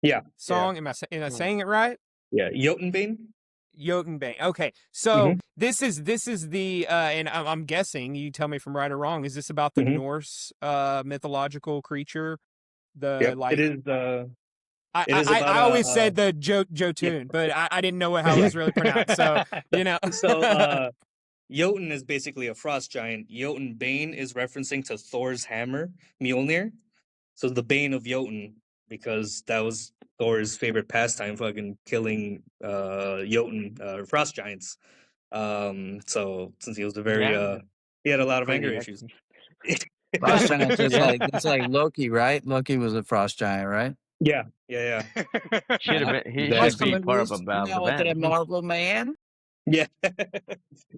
Yeah. song. Am I saying it right? Yeah. Jotunbane. Jotunbane. Okay, so this is the and I'm guessing, you tell me if I'm right or wrong. Is this about the Norse mythological creature? The Yep. like It is. It is I about always said the Jotun, but I didn't know how it was really pronounced. So So Jotun is basically a frost giant. Jotunbane is referencing to Thor's hammer, Mjolnir. So the Bane of Jotun, because that was Thor's favorite pastime, fucking killing Jotun frost giants. So since he was a very he had a lot of anger issues. Frost giants is it's like Loki, right? Loki was a frost giant, right? Yeah. Should have been. He That- should be part of the band. Marvel man. Yeah.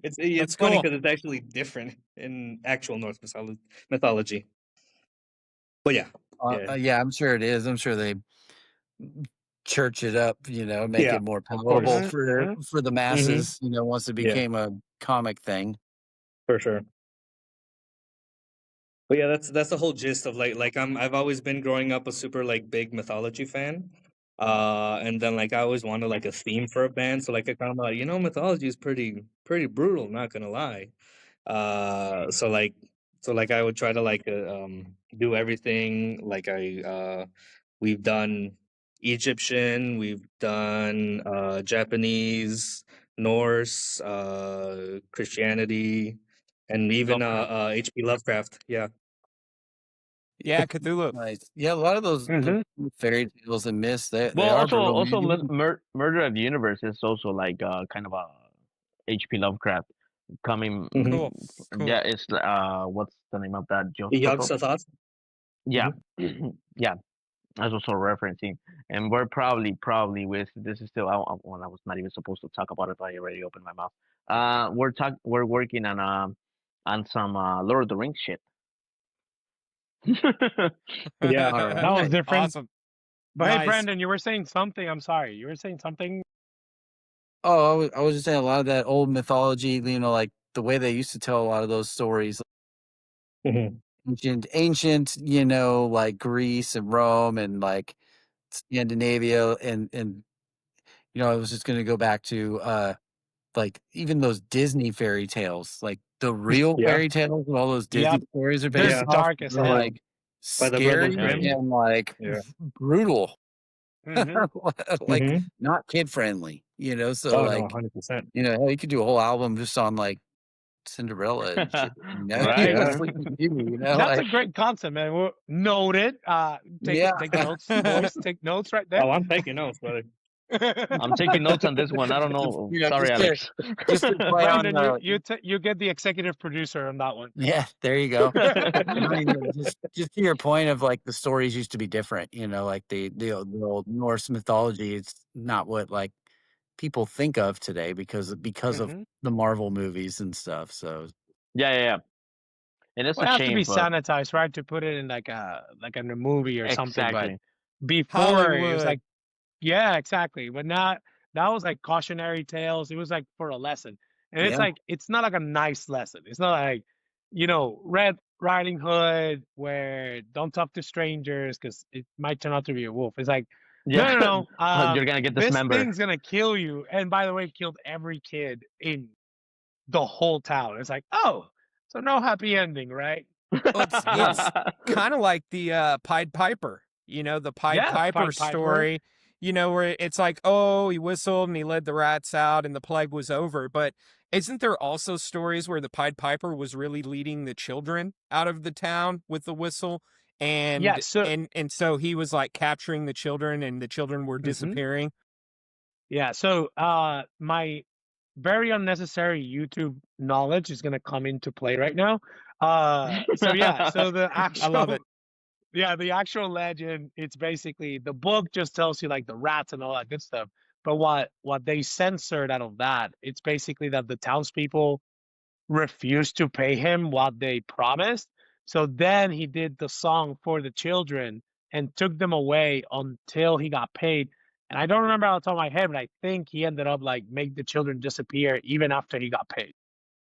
It's That's funny cool. because it's actually different in actual Norse mythology. But yeah. Yeah, I'm sure it is. I'm sure they church it up, make Yeah, it more course. palatable for the masses, once it Yeah. became a comic thing. For sure. But yeah, that's the whole gist of like I've always been growing up a super like big mythology fan. And then like I always wanted like a theme for a band. So like I kind of like, mythology is pretty brutal, not gonna lie. So like I would try to like do everything. Like we've done Egyptian, we've done Japanese, Norse, Christianity, and even H.P. Lovecraft. Yeah. Yeah, Cthulhu. Nice. Yeah, a lot of those fairy tales and myths, they Well, are also brutal. Murder of the Universe is also like kind of a H.P. Lovecraft coming. Cool. Yeah, it's what's the name of that? Yog-Sothoth? Yeah, yeah. That's also referencing, and we're probably with this is still well, I was not even supposed to talk about it, but I already opened my mouth. We're working on some Lord of the Rings shit. Yeah. That was different. Awesome. But Nice. hey, Brandon, you were saying something. I'm sorry. You were saying something. Oh, I was just saying a lot of that old mythology, like the way they used to tell a lot of those stories, ancient, like Greece and Rome and like Scandinavia, and I was just gonna go back to like even those Disney fairy tales, like the real Yeah. fairy tales and all those Disney stories are They're based off, dark as they're hell. like By the Verbal scary Grimm? and like Yeah. brutal. Mhm. Like not kid friendly, so Oh, like no, 100%. you could do a whole album just on like Cinderella and shit, Right. Sleeping Beauty, That's like, a great concept, man. We'll note it. Take notes, boys. Take notes right there. Oh, I'm taking notes, brother. I'm taking notes on this one. I don't know. Sorry, just Alex. just to play on Brandon, you get the executive producer on that one. yeah, there you go. I mean, just to your point of like the stories used to be different, like the old Norse mythology, it's not what like people think of today because of Mhm. the Marvel movies and stuff. So Yeah. And it's Well, a it has to be shame, but sanitized, right, to put it in like in a movie or something. But exactly. before it was Hollywood. like, yeah, exactly. But not that was like cautionary tales. It was like for a lesson, and it's yeah, like it's not like a nice lesson. It's not like Red Riding Hood where don't talk to strangers because it might turn out to be a wolf. It's like Yeah. no, no, no. You're gonna get This dismembered. thing's gonna kill you. And by the way, it killed every kid in the whole town. It's like, oh, so no happy ending, right? Well, it's kind of like the Pied Piper, the Pied Yeah, Piper Pied Piper. story, where it's like, oh, he whistled and he led the rats out and the plague was over. But isn't there also stories where the Pied Piper was really leading the children out of the town with the whistle? Yeah, And so and so he was like capturing the children and the children were mhm. disappearing. Yeah, so my very unnecessary YouTube knowledge is gonna come into play right now. So yeah, so the I love it. actual yeah, the actual legend, it's basically the book just tells you like the rats and all that good stuff. But what they censored out of that, it's basically that the townspeople refused to pay him what they promised. So then he did the song for the children and took them away until he got paid. And I don't remember off the top of my head, but I think he ended up like make the children disappear even after he got paid.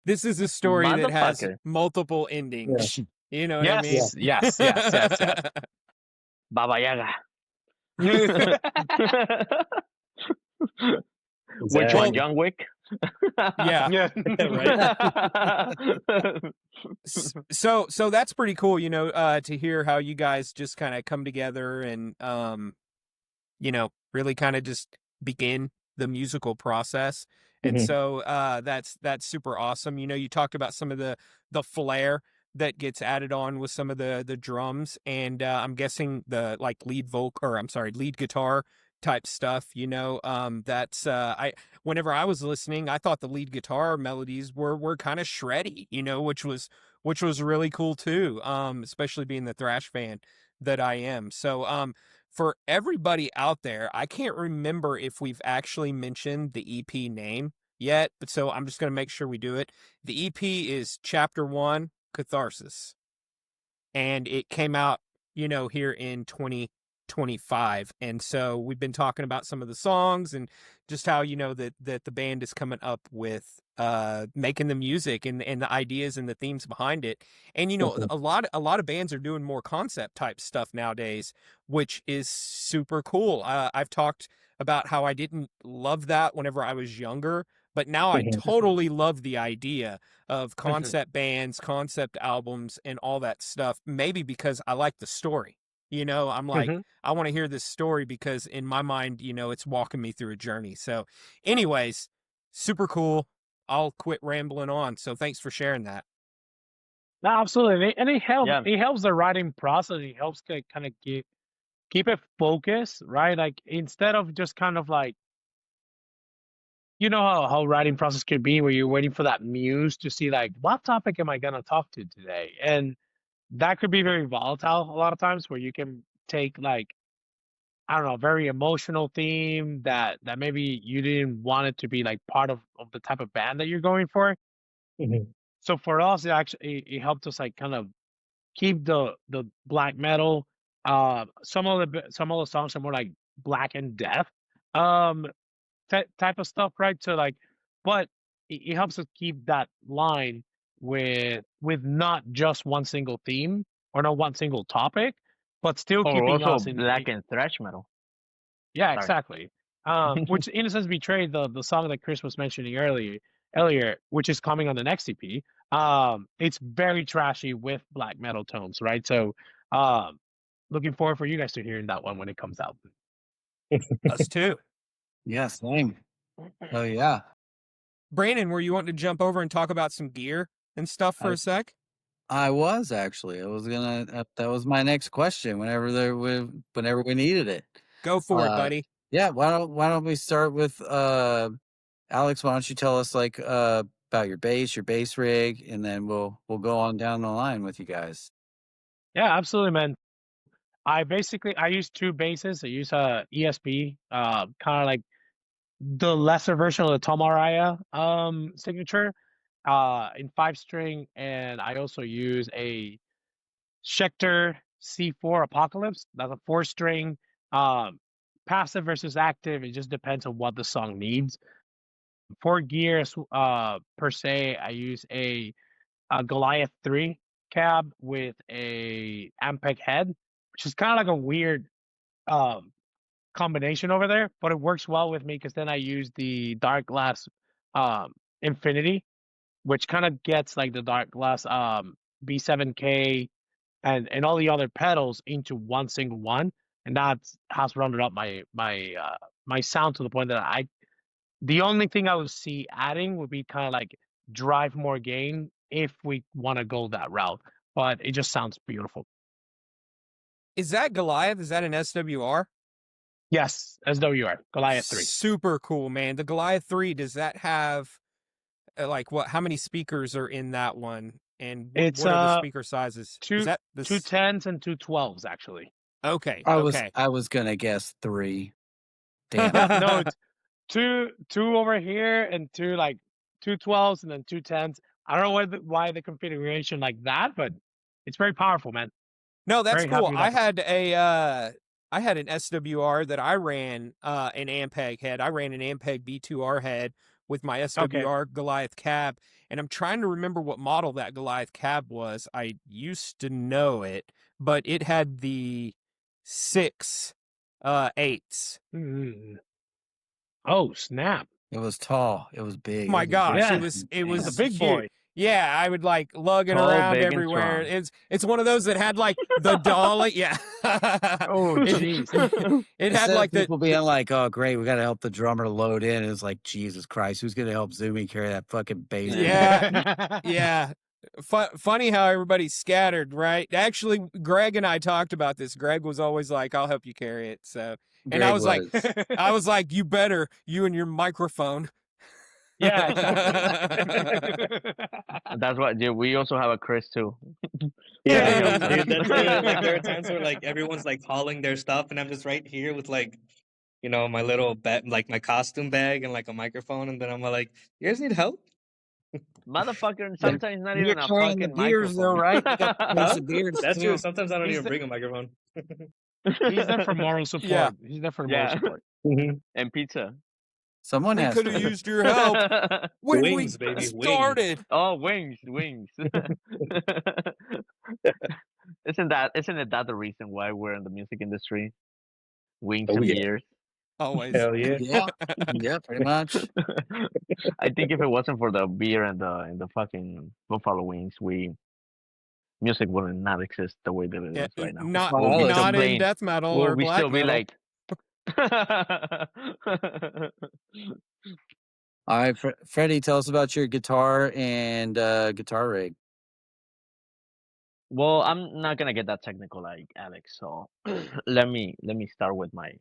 This is a story that has Motherfucker. multiple yeah, endings. You know what I mean? yeah. Yes. Baba Yaga. Which one, Exactly. John Wick? Yeah. Yeah. So that's pretty cool, to hear how you guys just kind of come together and really kind of just begin the musical process. And Mhm. so that's super awesome. You talked about some of the flair that gets added on with some of the drums, and I'm guessing the like lead guitar type stuff. That's I whenever I was listening, I thought the lead guitar melodies were kind of shreddy, which was really cool too. Especially being the thrash fan that I am. So for everybody out there, I can't remember if we've actually mentioned the EP name yet, but so I'm just going to make sure we do it. The EP is Chapter 1, Catharsis, and it came out, here in 2025. And so we've been talking about some of the songs and just how, that the band is coming up with making the music and the ideas and the themes behind it. And Mhm. a lot of bands are doing more concept type stuff nowadays, which is super cool. I've talked about how I didn't love that whenever I was younger, but now I Mhm. totally love the idea of Mhm. concept bands, concept albums, and all that stuff. Maybe because I like the story. I'm like, Mhm. I want to hear this story because in my mind, it's walking me through a journey. So, anyways, super cool. I'll quit rambling on. So, thanks for sharing that. No, absolutely. And Yeah. it helps the writing process. It helps kind of keep it focused, right? Like instead of just kind of like how writing process could be where you're waiting for that muse to see like what topic am I gonna talk to today? And that could be very volatile a lot of times where you can take like I don't know, a very emotional theme that maybe you didn't want it to be like part of the type of band that you're going for. Mhm. So for us, it helped us like kind of keep the black metal. Some of the songs are more like black and death. Um, type of stuff, right? So like, but it helps us keep that line with not just one single theme or not one single topic, but still Or keeping also us black and thrash metal. yeah, Sorry. exactly. Which in a sense betrayed the song that Chris was mentioning earlier, which is coming on the next EP. It's very trashy with black metal tones, right? So looking forward for you guys to hearing that one when it comes out. Us too. Yeah, same. Oh yeah. Brandon, were you wanting to jump over and talk about some gear and stuff for I a sec? I was actually. I was gonna. That was my next question. Whenever we needed it. Go for it, Uh, buddy. yeah. Why don't we start with Alex? Why don't you tell us like about your bass rig, and then we'll go on down the line with you guys. Yeah, absolutely, man. I use two basses. I use a ESP, kind of like the lesser version of the Tom Araya signature in 5-string, and I also use a Schecter C4 Apocalypse. That's a 4-string. Passive versus active, it just depends on what the song needs. For gears, per se, I use a Goliath 3 cab with a Ampeg head, which is kind of like a weird combination over there, but it works well with me because then I use the Dark Glass Infinity, which kind of gets like the Dark Glass B7K and all the other pedals into one single one, and that has rounded up my sound to the point that the only thing I would see adding would be kind of like drive more gain if we want to go that route, but it just sounds beautiful. Is that Goliath? Is that an SWR? Yes, SWR Goliath 3. Super cool, man. The Goliath 3, does that have like what? How many speakers are in that one? And It's what are the speaker sizes? two Is that the 10s and 2 12s actually. Okay, I okay. was gonna guess 3. Damn. No, it's two over here and two 12s and then 2 10s. I don't know why the configuration like that, but it's very powerful, man. No, that's Very happy cool. with I that. had an SWR that I ran an Ampeg head. I ran an Ampeg B2R head with my SWR Goliath cab, and I'm trying to remember what model that Goliath cab was. I used to know it, but it had the 6 8s. Oh snap! It was tall. It was big. My gosh, Yeah. it was It's a big huge. boy. Yeah, I would like lugging Tall, around big, and everywhere. strong. It's one of those that had like the dolly. Yeah. Oh jeez. It had Instead like of people being like, "Oh, great, we got to help the drummer load in," it's like, Jesus Christ, who's gonna help Zoomy carry that fucking bass? Yeah. Yeah. Funny how everybody's scattered, right? Actually, Greg and I talked about this. Greg was always like, "I'll help you carry it." So, and I was like, "You better, you and your microphone." Yeah, exactly. That's what. Yeah, we also have a Chris too. Yeah, dude, that's it. Like there are times where like everyone's like hauling their stuff, and I'm just right here with like, my little like my costume bag and like a microphone, and then I'm like, "You guys need help?" Motherfucker, and But sometimes not you're even a carrying the fucking beers, though, microphone. right? You got the case Huh? of beers That's too. true. Sometimes I don't He's even bring a microphone. He's there for moral support. Yeah. He's there for moral Yeah. support. And pizza. Someone We has could have to. used your help when Wings, we baby, started. Oh, wings. Isn't it that the reason why we're in the music industry? Wings Oh and yeah, beers. Always. hell yeah. Yeah, yeah, pretty much. I think if it wasn't for the beer and the fucking buffalo wings, music would not exist the way that it Yeah, is right now. not Well, We'll be still not in playing. death metal Will or we black still be metal. like? All right, Freddie, tell us about your guitar and guitar rig. Well, I'm not gonna get that technical like Alex. So let me start with my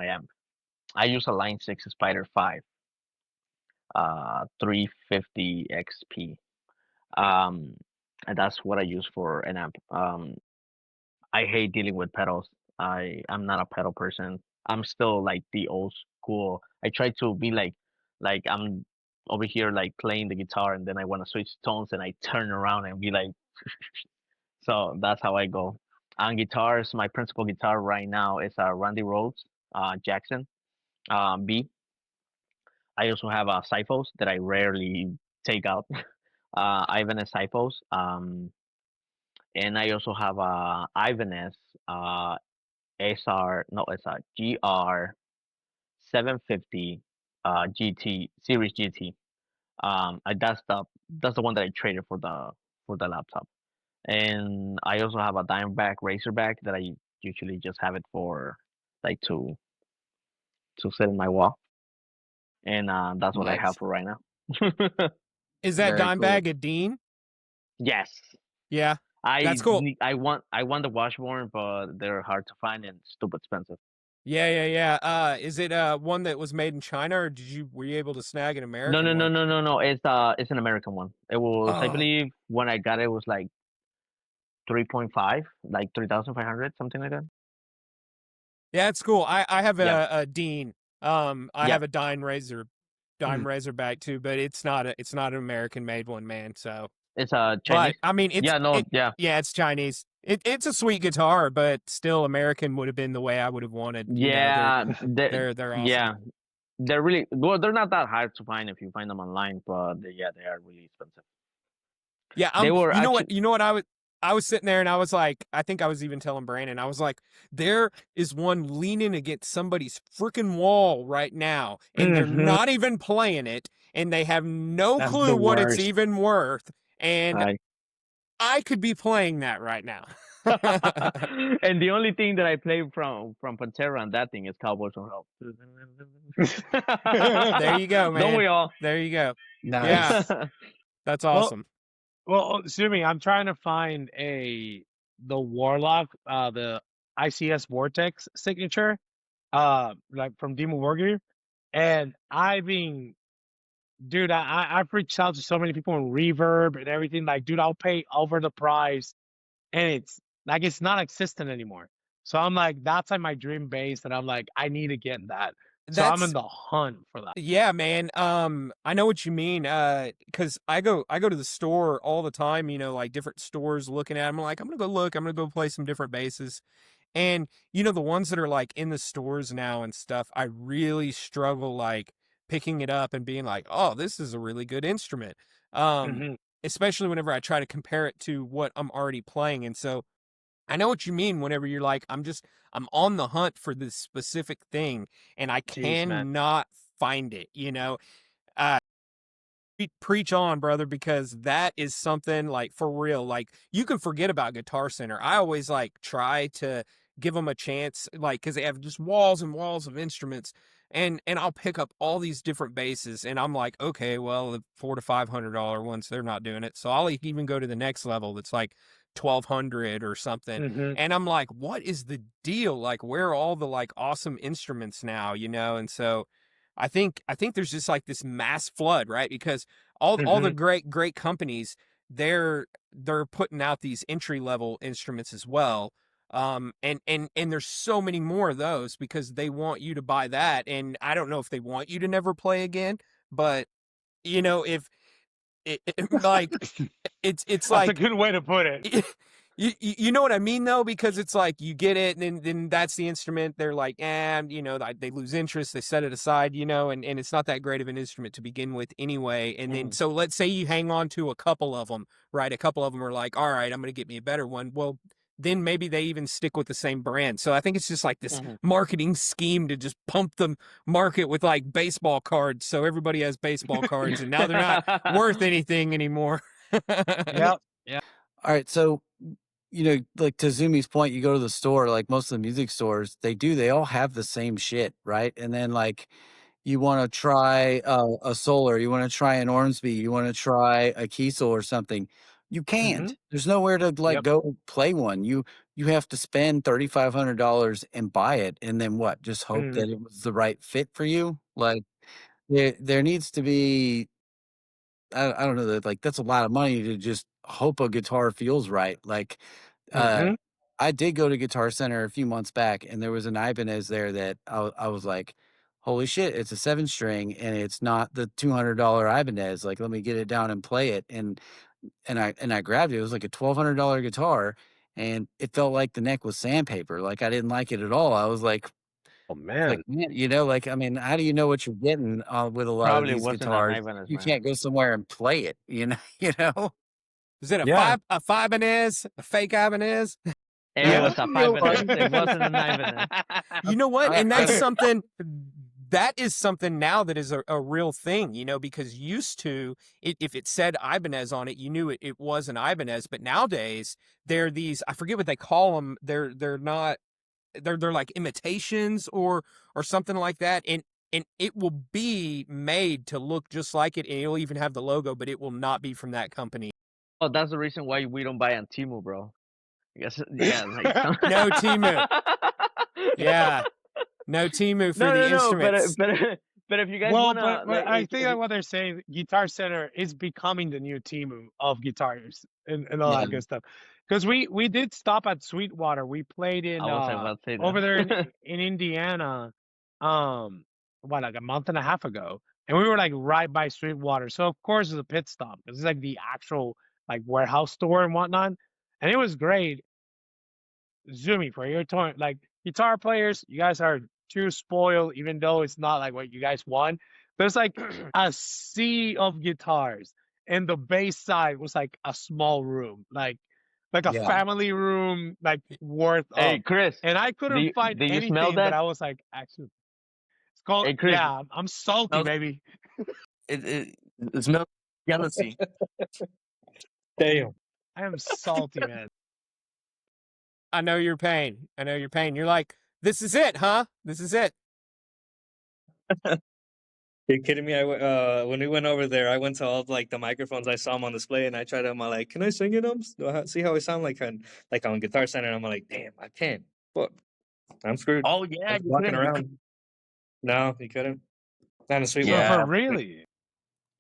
amp. I use a Line 6 Spider 5, 350 XP. And that's what I use for an amp. I hate dealing with pedals. I'm not a pedal person. I'm still like the old school. I try to be like I'm over here like playing the guitar, and then I want to switch tones, and I turn around and be like, so that's how I go. On guitars, my principal guitar right now is a Randy Rhoads Jackson B. I also have a Cyphos that I rarely take out. Ibanez Cyphos. And I also have a Ibanez GR 750 GT series GT. That's the one that I traded for the laptop. And I also have a Diamondback Razorback that I usually just have it for like to sit in my wall. And that's what I have Nice. for right now. Is that Very dime cool. bag a Dean? Yes. Yeah, that's cool. I want the Washburn, but they're hard to find and stupid expensive. Yeah. Is it one that was made in China, or were you able to snag an American No. one? It's an American one. It was I Oh. believe when I got it, was like 3.5, like 3,500, something like that. Yeah, it's cool. I have Yeah. a Dean, I Yeah. have a Dime Razorback too, but it's not an American made one, man. So It's but Chinese. I mean, Yeah. it's Chinese. It's a sweet guitar, but still American would have been the way I would have wanted. You know, Yeah, they're awesome. yeah, they're really well. They're not that hard to find if you find them online, but yeah, they are really expensive. Yeah, They were you know actually. what? You know what? I was sitting there and I was like, I think I was even telling Brandon, I was like, there is one leaning against somebody's freaking wall right now, and they're Mhm. not even playing it, and they have no That's clue the what it's worst. even worth, and I I could be playing that right now. and the only thing that I play from Pantera on that thing is Cowboys from Hell. There you go, man. Don't we all? There you go. Nice. Yeah, that's awesome. Well, Zoomy, I'm trying to find the Warlock, the ICS Vortex signature, like from Demon Warrior, and dude, I've reached out to so many people in Reverb and everything. Like, dude, I'll pay over the price, and it's not existent anymore. So I'm like, that's like my dream base, and I'm like, I need to get that. So I'm in the hunt for that. Yeah, man. I know what you mean. Because I go to the store all the time. You know, like different stores, looking at them. I'm like, I'm gonna go look. I'm gonna go play some different basses. And you know, the ones that are like in the stores now and stuff, I really struggle like picking it up and being like, oh, this is a really good instrument. Mhm. Especially whenever I try to compare it to what I'm already playing. And so I know what you mean whenever you're like, I'm on the hunt for this specific thing and I Jeez, man. cannot find it, you know? Uh, Preach on, brother, because that is something like for real. Like you can forget about Guitar Center. I always like try to give them a chance, like because they have just walls and walls of instruments, and I'll pick up all these different basses, and I'm like, okay, well, the $400 to $500 ones, they're not doing it, so I'll even go to the next level that's like 1200 or something, Mhm. and I'm like, what is the deal? Like, where are all the like awesome instruments now? You know, and so. I think there's just like this mass flood, right? Because all the Mhm. great companies, they're putting out these entry level instruments as well. And there's so many more of those because they want you to buy that. And I don't know if they want you to never play again, but you know, if like it's That's a like good way to put it. you know what I mean though, because it's like you get it and then that's the instrument. They're like, you know, they lose interest, they set it aside, you know, and it's not that great of an instrument to begin with anyway. And then so let's say you hang on to a couple of them, right? A couple of them are like, all right, I'm going to get me a better one. Well, then maybe they even stick with the same brand. So I think it's just like this marketing scheme to just pump the market with like baseball cards. So everybody has baseball cards and now they're not worth anything anymore. Yep. Yeah. All right, so you know, like to Zumi's point, you go to the store, like most of the music stores, they all have the same shit, right? And then like you want to try a Solar, you want to try an Ormsby, you want to try a Kiesel or something. You can't. Mhm. There's nowhere to like Yep. go play one. You have to spend $3,500 and buy it, and then what? Just hope Mhm. that it was the right fit for you. Like there needs to be I don't know that like that's a lot of money to just hope a guitar feels right. Like uh Mhm. I did go to Guitar Center a few months back and there was an Ibanez there that I was like, holy shit, it's a 7-string and it's not the $200 Ibanez. Like, let me get it down and play it. And I grabbed it. It was like a $1,200 guitar and it felt like the neck was sandpaper. Like I didn't like it at all. I was like, Oh man. man, you know, like, I mean, how do you know what you're getting with a lot of Probably these wasn't an guitars? Ibanez, You man. can't go somewhere and play it, you know, you know? Is it Yeah. a Ibanez? A fake Ibanez? It was a Ibanez. It wasn't an Ibanez. You know what? And that's I- something that is something now that is a real thing, you know, because used to if it said Ibanez on it, you knew it was an Ibanez, but nowadays they're these, I forget what they call them. They're not they're like imitations or something like that. And it will be made to look just like it, and it'll even have the logo, but it will not be from that company. Oh, that's the reason why we don't buy on Temu, bro. I guess, yeah, like No Temu. Yeah. No Temu for the no, instruments. but if you guys Well, wanna but I if think that what they're saying, Guitar Center is becoming the new Temu of guitars and all Yeah. that good stuff. Because we did stop at Sweetwater. We played in I was about to say over there that. in Indiana. Um, like a month and a half ago, and we were like right by Sweetwater. So of course it's a pit stop. It's like the actual like warehouse store and whatnot, and it was great. Zoomy, for your turn, like guitar players, you guys are too spoiled, even though it's not like what you guys want. There's like a sea of guitars, and the bass side was like a small room, like a Yeah. family room, like worth Hey, of. Chris, And I couldn't find do you smell anything that that? I was like, actually, it's called. Hey, Chris, Yeah, I'm salty, Smells- baby. it smells jealousy. Damn. I am salty, man. I know your pain. I know your pain. You're like, this is it, huh? This is it. You're kidding me? When we went over there, I went to all like the microphones. I saw them on display, and I tried them. I'm like, "Can I sing in them? See how I sound like on Guitar Center?" And I'm like, "Damn, I can't. But I'm screwed. Oh yeah, I'm you walking couldn't. around." No, you couldn't. Not a sweet Well, if Yeah. we're really,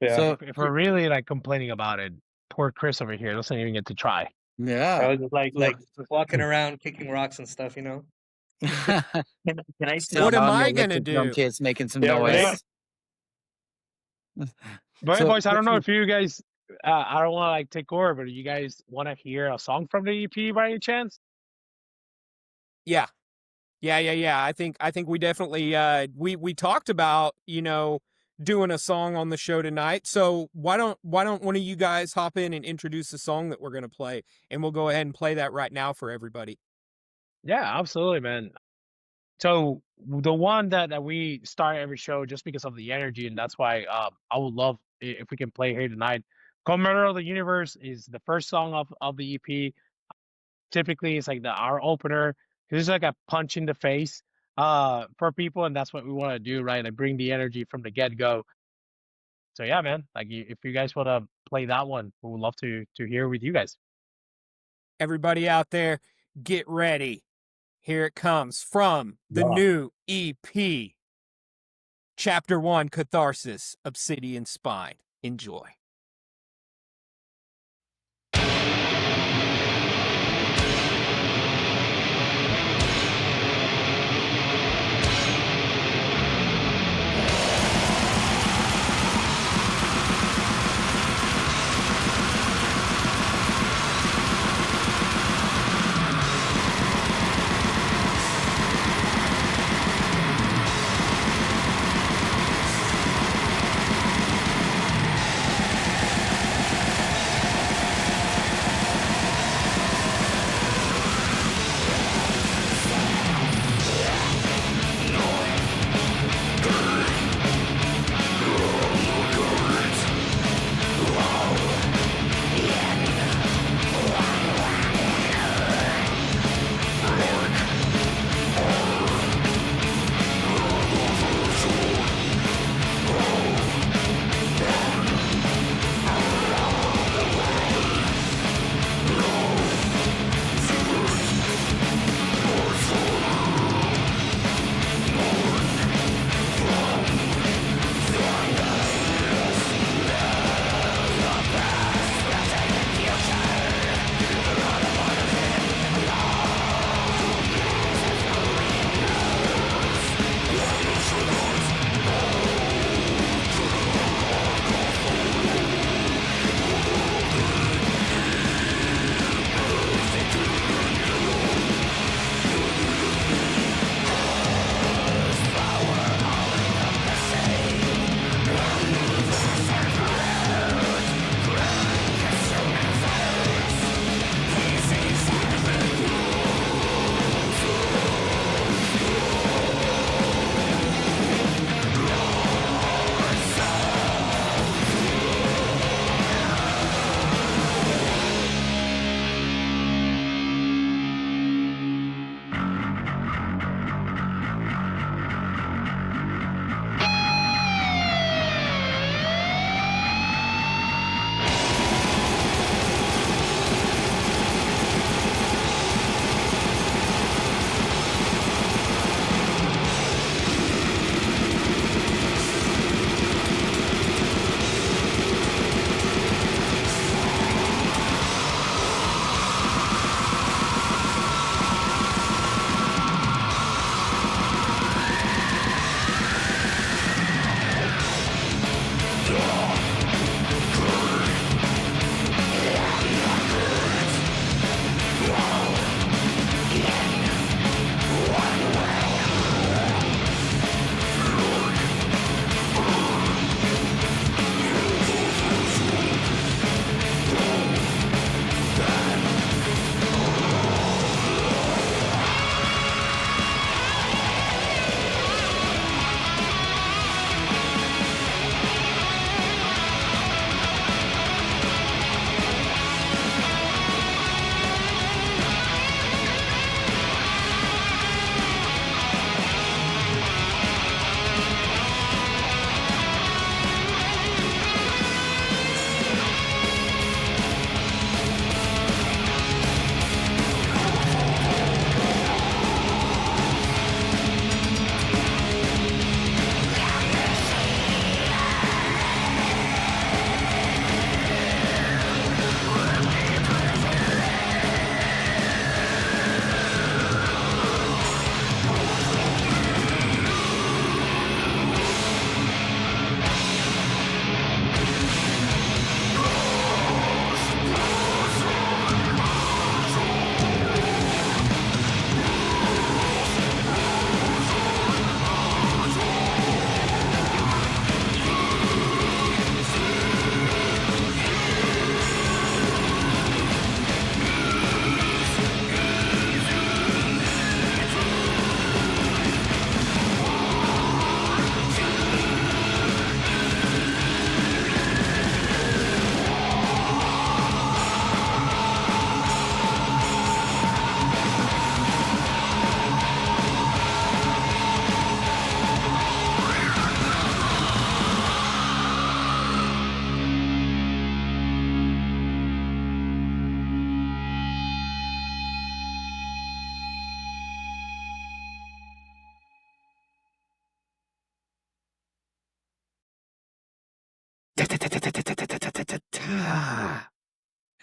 Yeah. So if we're really like complaining about it, poor Chris over here doesn't even get to try. I yeah. was just like walking around, kicking rocks and stuff, you know. Can I What tell? am Somehow I the gonna electric drum do? kit's making some Yeah, right? noise. But So- boys, I don't know if you guys, I don't want to like take over, but do you guys want to hear a song from the EP by any chance? Yeah. I think we definitely we talked about, doing a song on the show tonight. So why don't one of you guys hop in and introduce the song that we're gonna play, and we'll go ahead and play that right now for everybody. Yeah, absolutely, man. So the one that we start every show just because of the energy, and that's why I would love if we can play here tonight. Commander of the Universe is the first song of the EP. Typically, it's like our opener. It's like a punch in the face for people, and that's what we want to do, right? Like bring the energy from the get go. So yeah, man. Like if you guys want to play that one, we would love to hear with you guys. Everybody out there, get ready. Here it comes from the Yeah. new EP. Chapter 1, Catharsis, Obsidian Spine. Enjoy.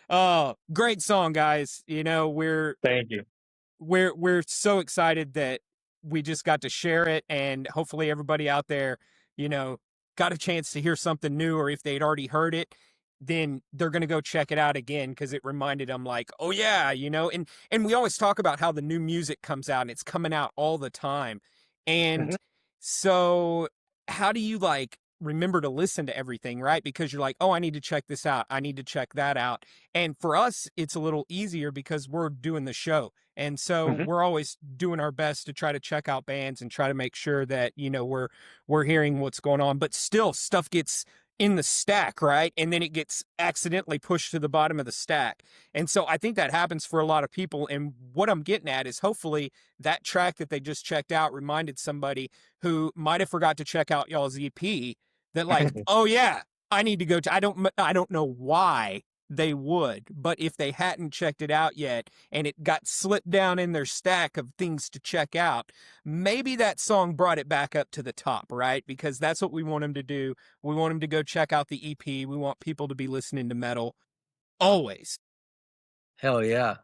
Oh, great song, guys. You know, Thank you. we're so excited that we just got to share it, and hopefully everybody out there, you know, got a chance to hear something new, or if they'd already heard it, then they're going to go check it out again because it reminded them like, oh yeah, you know, and we always talk about how the new music comes out and it's coming out all the time. And so how do you like remember to listen to everything, right? Because you're like, oh, I need to check this out. I need to check that out. And for us, it's a little easier because we're doing the show. And so we're always doing our best to try to check out bands and try to make sure that, you know, we're hearing what's going on, but still stuff gets in the stack, right? And then it gets accidentally pushed to the bottom of the stack. And so I think that happens for a lot of people. And what I'm getting at is hopefully that track that they just checked out reminded somebody who might have forgot to check out y'all's EP that like, oh yeah, I need to go to, I don't know why they would, but if they hadn't checked it out yet and it got slipped down in their stack of things to check out, maybe that song brought it back up to the top, right? Because that's what we want them to do. We want them to go check out the EP. We want people to be listening to metal always. Hell yeah.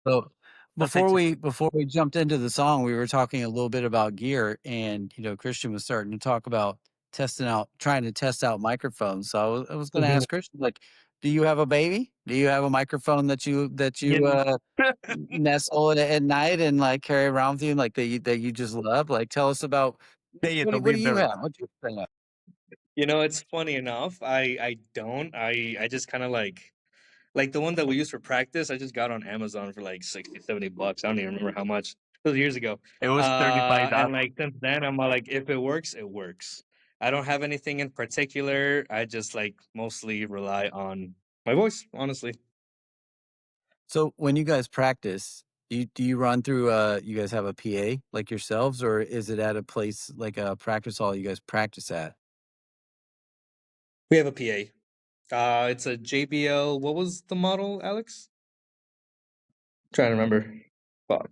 So before we jumped into the song, we were talking a little bit about gear, and you know, Christian was starting to talk about trying to test out microphones. So I was going to ask Christian, like, do you have a baby? Do you have a microphone that you nestle at night and like carry around with you, like that you just love? Like, tell us about what do you have? What's your thing? You know, it's funny enough. I don't. I just kind of like the one that we use for practice. I just got on Amazon for like 60, $70. I don't even remember how much. It was years ago. It was $35. And like since then, I'm like, if it works, it works. I don't have anything in particular. I just like mostly rely on my voice, honestly. So when you guys practice, do you run through you guys have a PA like yourselves, or is it at a place like a practice hall you guys practice at? We have a PA. It's a JBL. What was the model, Alex? Trying to remember. Fuck.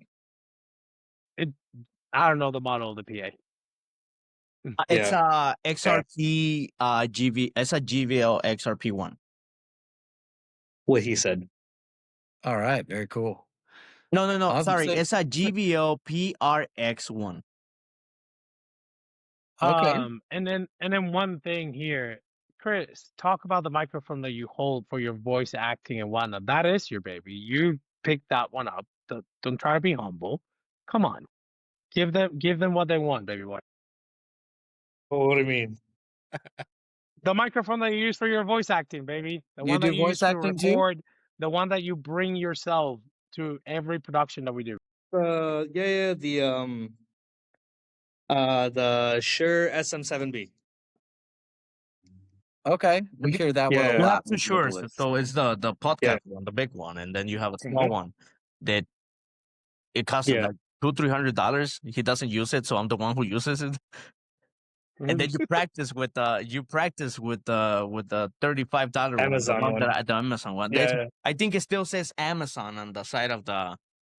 I don't know the model of the PA. It's Yeah. a XRP GV. It's a GVL XRP1. What he said. All right, very cool. No. Awesome. Sorry, So- it's a GVL PRX1. Okay. And then one thing here, Chris, talk about the microphone that you hold for your voice acting and whatnot. That is your baby. You picked that one up. Don't try to be humble. Come on, give them what they want, baby boy. Oh, what do you mean? The microphone that you use for your voice acting, baby. The You one do that you use voice to acting too? record. The one that you bring yourself to every production that we do. Yeah, the Shure SM7B. Okay, we hear that one Yeah. a You lot. have two Shures, so it's the podcast one, the big one, and then you have a small one that it costs Yeah. like $200-$300. He doesn't use it, so I'm the one who uses it. And then you practice with the $35 Amazon one. the Amazon one. Yeah. I think it still says Amazon on the side of the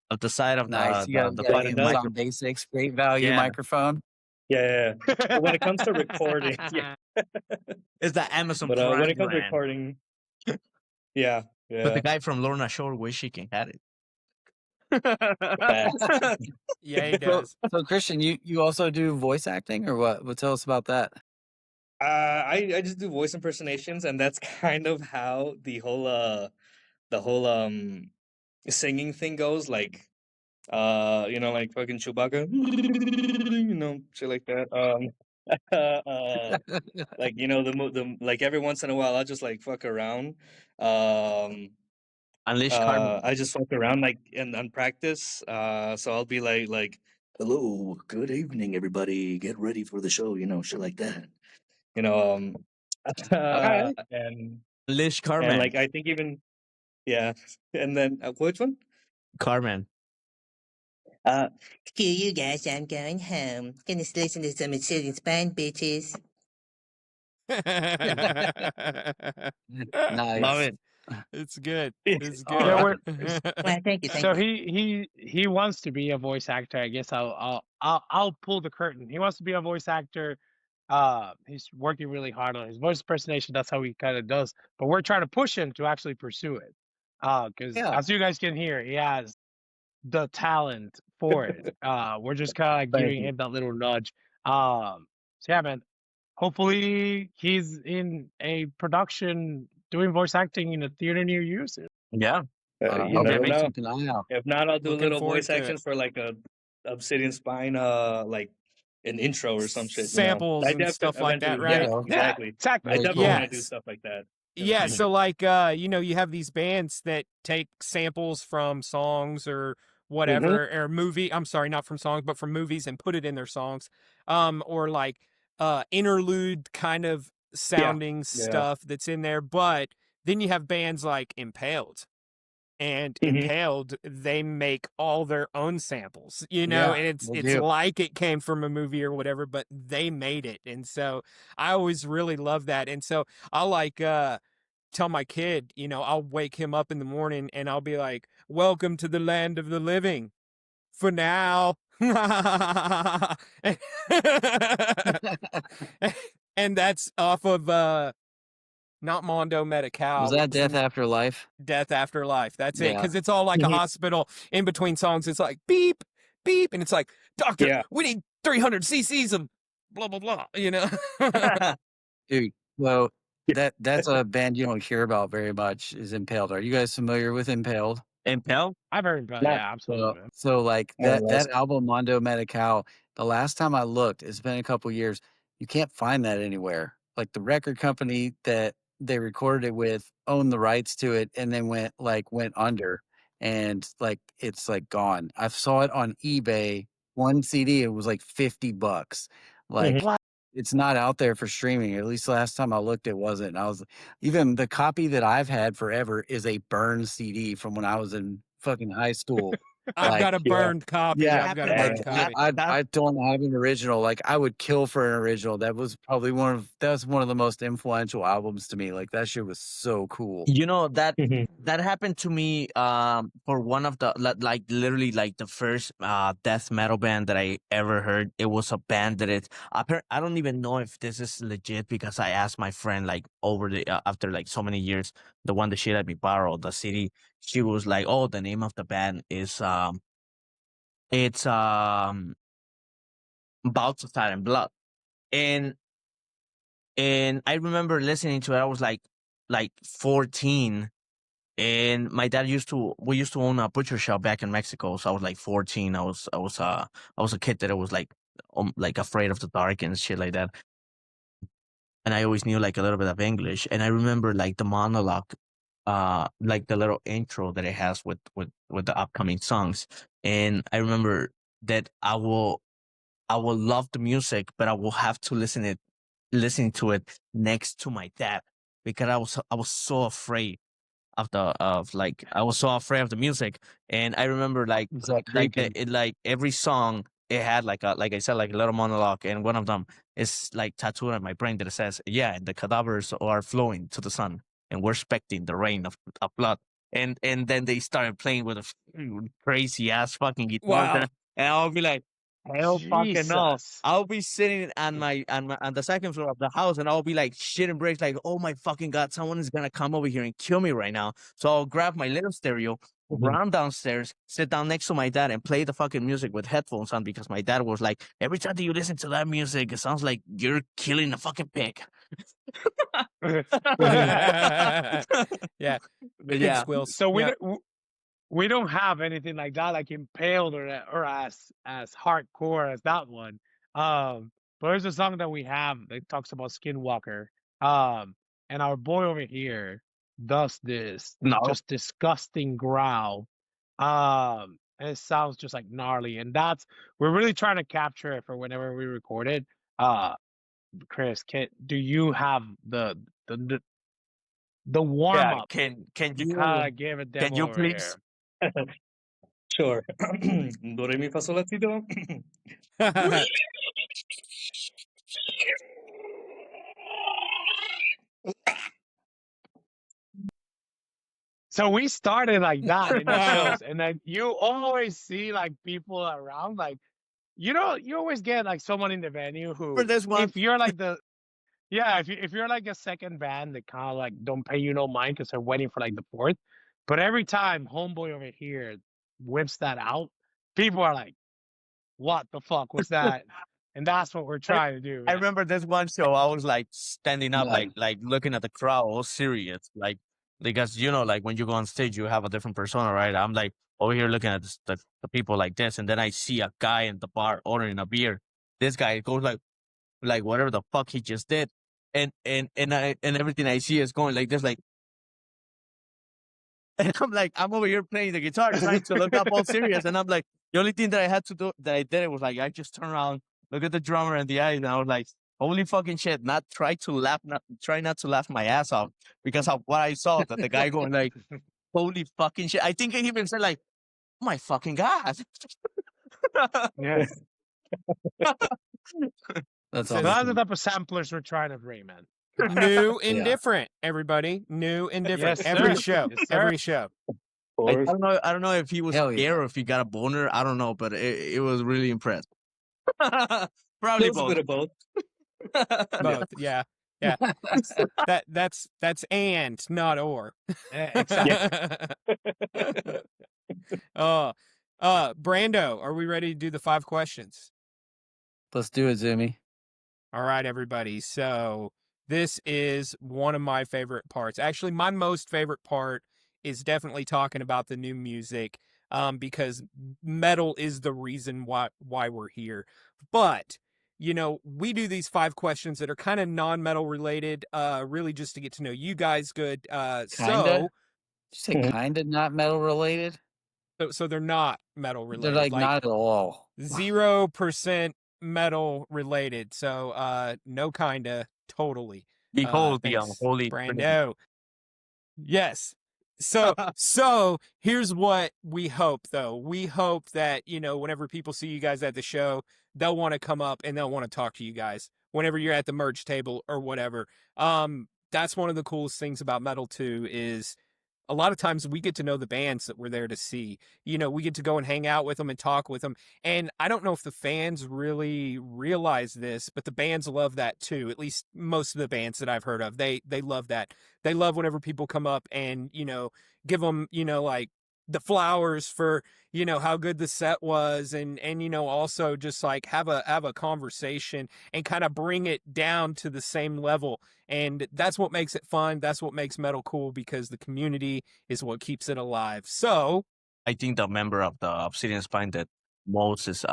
Nice. You got the the button Amazon microphone. Basics, great value Yeah. microphone. Yeah. But when it comes to recording, yeah. It's the Amazon But Prime when it comes to brand. recording, yeah. But the guy from Lorna Shore wish he can have it. Yeah, he does. So Christian, you also do voice acting, or what? Well, tell us about that. I just do voice impersonations, and that's kind of how the whole singing thing goes. Like, you know, like fucking Chewbacca, you know, shit like that. Like, you know, the like every once in a while I'll just like fuck around. Unleash Carmen. I just fuck around like and practice. So I'll be like, hello, good evening, everybody. Get ready for the show. You know, shit like that. You know, and Unleash Carmen. and like I think even yeah, and then which one? Carmen. Screw you guys, I'm going home. Gonna listen to some Obsidian Spine, bitches. Nice. Love it. It's good. Yeah. It's Yeah, good. Well, thank you. So he wants to be a voice actor. I guess I'll pull the curtain. He wants to be a voice actor. He's working really hard on his voice impersonation. That's how he kind of does. But we're trying to push him to actually pursue it. Because as you guys can hear, he has the talent for it. We're just kind of like Thank giving you. him that little nudge. So yeah, man. Hopefully he's in a production doing voice acting in a theater near you soon. Yeah. You Okay, never maybe know. keep an eye out. If not, I'll do Looking little forward voice to it. actions for like a Obsidian Spine, like an intro or some shit. Samples I and stuff like that, eventually, right? yeah, exactly. Exactly. I Very definitely cool. want to do Yes. stuff like that. Yeah, so like you have these bands that take samples from songs or whatever or movie, I'm sorry, not from songs, but from movies and put it in their songs. Or like interlude kind of sounding stuff that's in there, but then you have bands like Impaled. And Impaled, they make all their own samples, and it's like it came from a movie or whatever, but they made it. And so I always really love that. And so I like tell my kid, I'll wake him up in the morning and I'll be like, welcome to the land of the living for now. And that's off of not Mondo Medi-Cal. Was that Death After Life? Death After Life. That's it. Yeah. Because it's all like a hospital. In between songs, it's like beep, beep. And it's like, doctor, we need 300 cc's of blah, blah, blah, Dude, well, that's a band you don't hear about very much is Impaled. Are you guys familiar with Impaled? Impaled? I've heard about yeah, absolutely. So like that album Mondo Medi-Cal, the last time I looked, it's been a couple years, you can't find that anywhere. Like the record company that they recorded it with owned the rights to it and then went under and like it's like gone. I saw it on eBay, one CD, it was like $50. Like it's not out there for streaming. At least last time I looked, it wasn't. And I was even the copy that I've had forever is a burned CD from when I was in fucking high school. I've got a burned copy. Yeah, I've got a burned copy. I don't have an original. Like I would kill for an original. That was probably one of the most influential albums to me. Like that shit was so cool. That happened to me for one of the like literally like the first death metal band that I ever heard. It was a band that I don't even know if this is legit because I asked my friend like over the after like so many years, the one that she let me borrow the CD. She was like, "Oh, the name of the band is it's Bouts of Fire and Blood," and I remember listening to it. I was like 14. And my dad we used to own a butcher shop back in Mexico. So I was like 14. I was a kid that I was like afraid of the dark and shit like that. And I always knew like a little bit of English. And I remember like the monologue, like the little intro that it has with the upcoming songs. And I remember that I will love the music, but I will have to listen to it next to my dad because I was so afraid I was so afraid of the music. And I remember like every song it had like I said, like a little monologue, and one of them is like tattooed on my brain that it says, "Yeah, the cadavers are flowing to the sun, and we're expecting the rain of blood." And then they started playing with a crazy ass fucking guitar, and I'll be like, hell fucking no. I'll be sitting on the second floor of the house and I'll be like shitting bricks like, oh my fucking God, someone is gonna come over here and kill me right now. So I'll grab my little stereo, run downstairs, sit down next to my dad and play the fucking music with headphones on because my dad was like, every time that you listen to that music, it sounds like you're killing a fucking pig. Yeah. But yeah. Squills. So we don't have anything like that, like Impaled or as hardcore as that one. But there's a song that we have that talks about Skinwalker. And our boy over here does this just disgusting growl. And it sounds just like gnarly. And we're really trying to capture it for whenever we record it. Chris, do you have the warm up? Can you give a demo? Can you please? Sure. Do, re, mi, fa, sol, la, si, do. So we started like that in the shows, and then you always see like people around, like you know, you always get like someone in the venue For who, this one, if you're like if you're like a second band, they kind of like don't pay you no mind because they're waiting for like the fourth. But every time homeboy over here whips that out, people are like, "What the fuck was that?" And that's what we're trying to do, I man. remember this one show. I was like standing up, None. like looking at the crowd, all serious, like because like when you go on stage, you have a different persona, right? I'm like over here looking at the people like this, and then I see a guy in the bar ordering a beer. This guy goes like whatever the fuck he just did, and everything I see is going like this, like, and I'm like, I'm over here playing the guitar, trying to look up all serious, and I'm like, the only thing that I had to do that I did it was like I just turned around, look at the drummer in the eyes, and I was like, holy fucking shit! Try not to laugh my ass off because of what I saw. That the guy going like, holy fucking shit! I think he even said like, oh my fucking god. Yeah. That's So Says- that's the awesome. type of samplers we're trying to bring, man. New and Yeah. different, everybody. New and different. Yes, Every sir. show. Yes, sir. Every show. Of I course. don't know. I don't know if he was Hell scared yeah. or if he got a boner. I don't know, but it was really impressed. Probably Feels a bit both. of both. Both. Yeah. Yeah. That's and, not or. Exactly. Brando, are we ready to do the 5 questions? Let's do it, Zoomy. All right, everybody. So this is one of my favorite parts. Actually, my most favorite part is definitely talking about the new music, because metal is the reason why we're here. But we do these 5 questions that are kind of non-metal related, really just to get to know you guys good. Kinda? So Did you say kinda not metal related? they're not metal They're related, like not at all. 0% metal related. So no kinda, totally. Behold the Thanks, unholy trinity. Brando. Yes. So here's what we hope, though. We hope that whenever people see you guys at the show, they'll want to come up and they'll want to talk to you guys whenever you're at the merch table or whatever. That's one of the coolest things about metal too, is a lot of times we get to know the bands that we're there to see. We get to go and hang out with them and talk with them. And I don't know if the fans really realize this, but the bands love that too. At least most of the bands that I've heard of, they love that. They love whenever people come up and, give them, like the flowers for, how good the set was, and also just like have a conversation and kind of bring it down to the same level. And that's what makes it fun. That's what makes metal cool, because the community is what keeps it alive. So I think the member of the Obsidian Spine that most is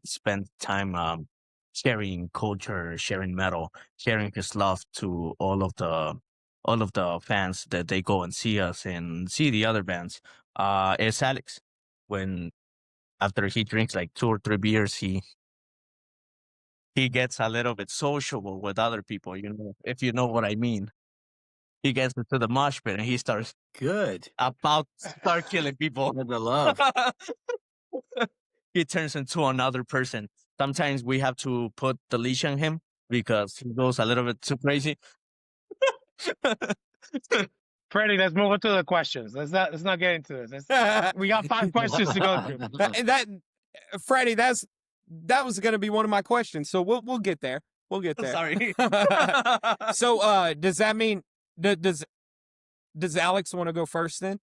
spent time sharing culture, sharing metal, sharing his love to all of the fans that they go and see us and see the other bands. Is Alex. When after he drinks like 2 or 3 beers, he gets a little bit sociable with other people, if you know what I mean. He gets into the mosh pit and he starts Good. about to start killing people. With the love. He turns into another person. Sometimes we have to put the leash on him because he goes a little bit too crazy. Freddy, let's move on to the questions. Let's not get into this. We got 5 questions to go through. Freddie, that was going to be one of my questions. So we'll get there. We'll get there. Sorry. So does that mean does Alex want to go first then?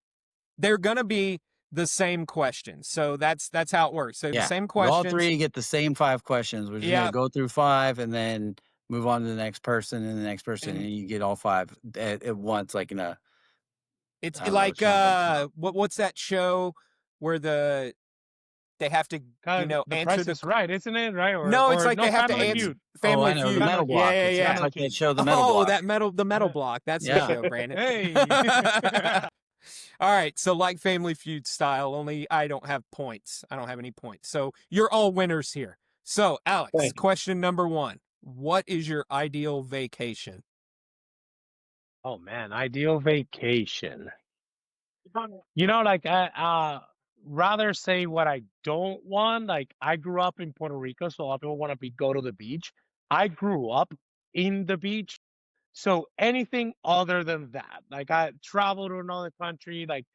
They're going to be the same questions. So that's how it works. So the same questions. All 3 get the same 5 questions. We're just gonna go through 5 and then move on to the next person and the next person, and you get all 5 at once, like in a. It's I don't like know, what's that show where they have to The answer Price is Right, isn't it? Right? No, it's like they have to Family answer Feud. Family I know, Feud. the metal block. Yeah. It's like that show, the metal block. The metal block. That's the show, Brandon. Hey. All right, so like Family Feud style, only I don't have points. I don't have any points. So you're all winners here. So Alex, question number 1. What is your ideal vacation? Oh man, ideal vacation. Like rather say what I don't want. Like I grew up in Puerto Rico, so a lot of people want to go to the beach. I grew up in the beach, so anything other than that, like I travel to another country. Like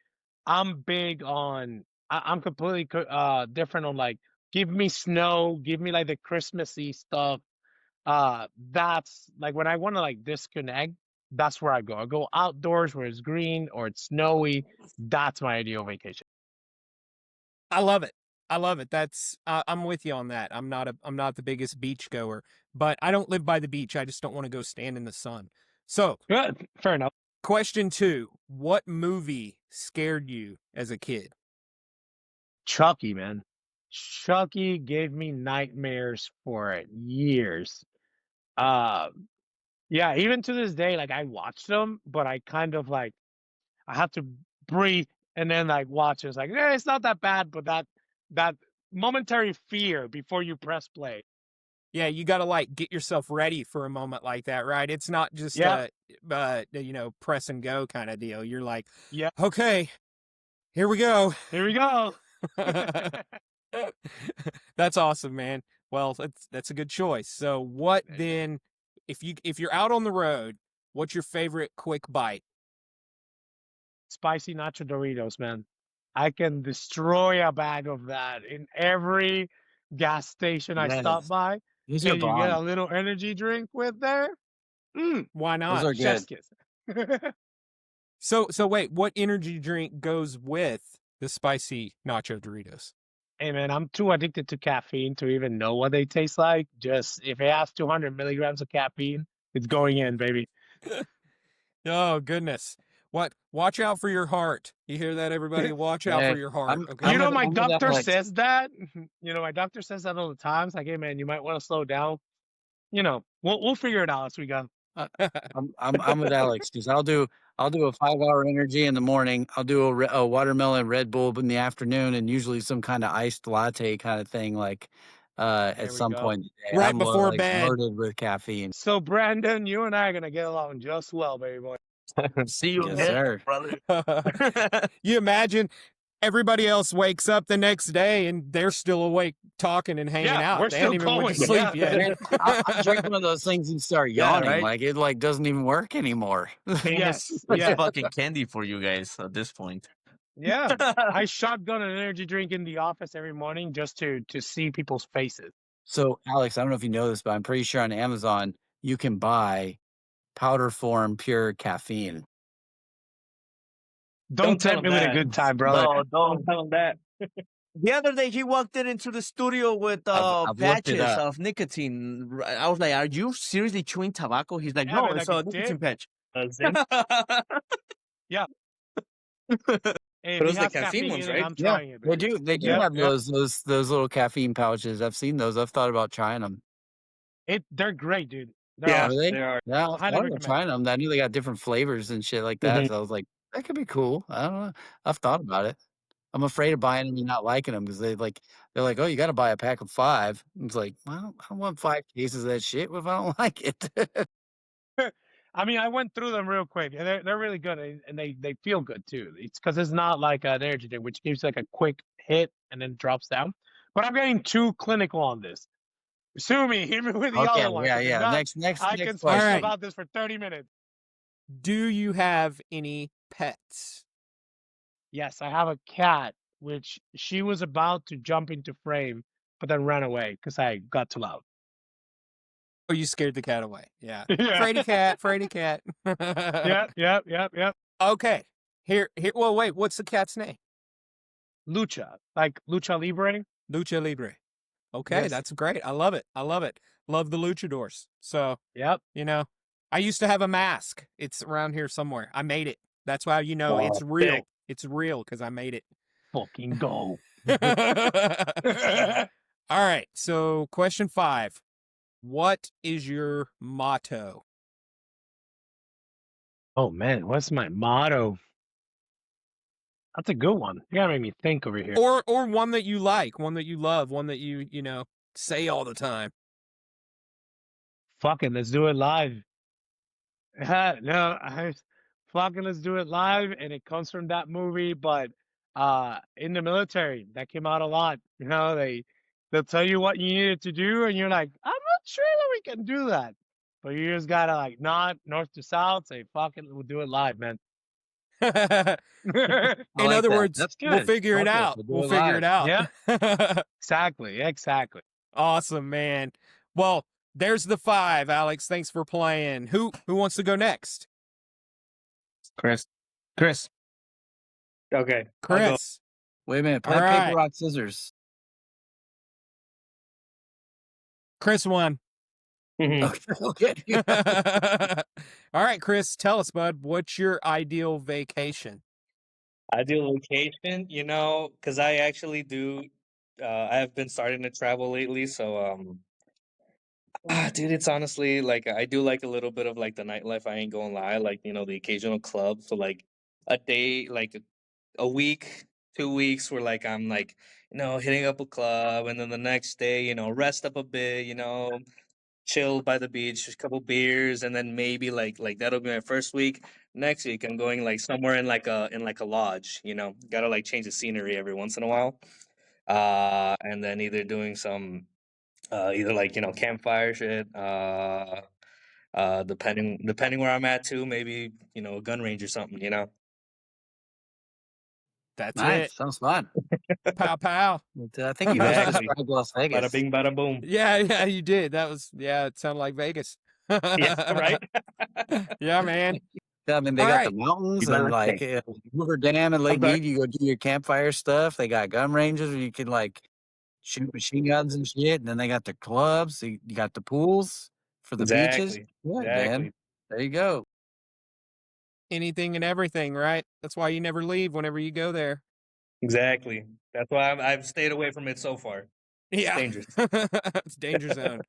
I'm big on. I'm completely different on like Give me snow. Give me like the Christmassy stuff. That's like when I want to like disconnect. That's where I go. I go outdoors where it's green or it's snowy. That's my ideal vacation. I love it. I love it. That's I'm with you on that. I'm not the biggest beach goer, but I don't live by the beach. I just don't want to go stand in the sun. So, Good. Fair enough. question 2, what movie scared you as a kid? Chucky, man. Chucky gave me nightmares for years. Yeah, even to this day, like I watch them, but I kind of like I have to breathe and then like watch it. It's like, it's not that bad, but that momentary fear before you press play. Yeah, you got to like get yourself ready for a moment like that, right? It's not just Yeah. press and go kind of deal. You're like, Yeah. okay, here we go. Here we go. That's awesome, man. Well, that's a good choice. So, what then? If you're out on the road, what's your favorite quick bite? Spicy nacho Doritos, man. I can destroy a bag of that in every gas station I stop Yes. by. These are And you get a bomb. little energy drink with there. Why Those not? are good. Chef's kiss. So wait, what energy drink goes with the spicy nacho Doritos? Hey man, I'm too addicted to caffeine to even know what they taste like. Just if it has 200 milligrams of caffeine, it's going in, baby. Oh goodness. What? Watch out for your heart. You hear that, everybody? Watch out Hey, for your heart. I'm- Okay. You know, my I'm with doctor Alex. says that. You know, my doctor says that all the time. It's like, hey man, you might want to slow down. You know, we'll figure it out as we go. I'm with Alex because I'll do a 5-hour energy in the morning. I'll do a watermelon Red Bull in the afternoon, and usually some kind of iced latte kind of thing. Like There at we some go. point in the day. Right I'm before like bed. loaded with caffeine. So Brandon, you and I are gonna get along just well, baby boy. See you Yes, in sir. brother. You imagine everybody else wakes up the next day and they're still awake talking and hanging Yeah, out. we're They hadn't still even went to going, sleep yeah. yet. Man, I'll drink one of those things and start Yeah, yawning. right? Like it like doesn't even work anymore. Yes, It's yeah. fucking candy for you guys at this point. Yeah. I shotgun an energy drink in the office every morning just to see people's faces. So Alex, I don't know if you know this, but I'm pretty sure on Amazon you can buy powder form pure caffeine. Don't tell tempt me him with a that. good time, brother. No, Don't tell him that. The other day he walked into the studio with I've looked it patches up. of nicotine. I was like, "Are you seriously chewing tobacco?" He's like, Yeah, "No, man, it's like a a nicotine dip. patch." Zinc. Hey, if But he those are the has caffeine ones, in it, right? I'm Yeah, trying it, they baby. do. They do Yep, have yep. those little caffeine pouches. I've seen those. I've thought about trying them. They're great, dude. They're Yeah, Are awesome. they? they are. Yeah, I've Highly thought about recommend. trying them. I knew they got different flavors and shit like that. Mhm. So I was like, that could be cool. I don't know. I've thought about it. I'm afraid of buying them and not liking them because they're like, oh, you got to buy a pack of 5. It's like, well, I don't want 5 cases of that shit if I don't like it. I mean, I went through them real quick, and they're really good, and they feel good too. It's because it's not like an energy drink, which gives like a quick hit and then drops down. But I'm getting too clinical on this. Sue me, hit me with the Okay, other one. yeah, 'Cause if yeah. not, Next I can speak All question. right. about this for 30 minutes. Do you have any pets? Yes, I have a cat, which she was about to jump into frame, but then ran away because I got too loud. Oh, you scared the cat away. Yeah. Yeah. Frady cat, Frady cat. Yep. Okay. Here. Well, wait. What's the cat's name? Lucha, like Lucha Libre. Lucha Libre. Okay, Yes. that's great. I love it. Love the luchadors. So, Yep. I used to have a mask. It's around here somewhere. I made it. That's why it's Oh, real. sick. It's real because I made it. Fucking go. All right. So, question 5. What is your motto? Oh man, what's my motto? That's a good one. You gotta make me think over here. Or one that you like, one that you love, one that you say all the time. Fucking let's do it live. No, fucking let's do it live, and it comes from that movie. But in the military, that came out a lot. They'll tell you what you needed to do, and you're like, I'm not sure that we can do that. But you just gotta like nod north to south, say fuck it, we'll do it live, man. In other words, That's we'll good. figure it Fuck it, out. we'll do We'll it figure it out. Yeah. Exactly. Awesome, man. Well, there's the 5, Alex. Thanks for playing. Who wants to go next? Chris. Okay, I'll go. Chris. Wait a minute. All Play paper, right. rock, scissors. Chris won. Mhm. Okay. All right, Chris, tell us, bud, what's your ideal vacation? Ideal location, you know, because I actually do. I have been starting to travel lately, so dude, it's honestly like I do like a little bit of like the nightlife. I ain't gonna lie, like you know the occasional club. So like a day, like a week, 2 weeks, where like I'm like you know hitting up a club, and then the next day, you know, rest up a bit, you know, chill by the beach, just a couple beers, and then maybe like that'll be my first week. Next week, I'm going like somewhere in like a lodge. You know, gotta like change the scenery every once in a while. And then either doing some either like you know campfire shit. Depending where I'm at too, maybe you know a gun range or something. You know. That's Nice. it. Sounds fun. Pow pow. I think you just Exactly. described Las Bada Vegas. bing, bada boom. Yeah, you did. That was it sounded like Vegas. Yeah, right. Yeah, man. Yeah, I mean, they All got right. the mountains You better and like stay. Hoover Dam and I'm Lake sorry. Mead. You go do your campfire stuff. They got gun ranges where you can like shoot machine guns and shit. And then they got the clubs. You got the pools for the beaches. Exactly. Good, Exactly. man. There you go. Anything and everything, right? That's why you never leave whenever you go there. Exactly. That's why I've stayed away from it so far. It's Yeah. dangerous. It's danger zone.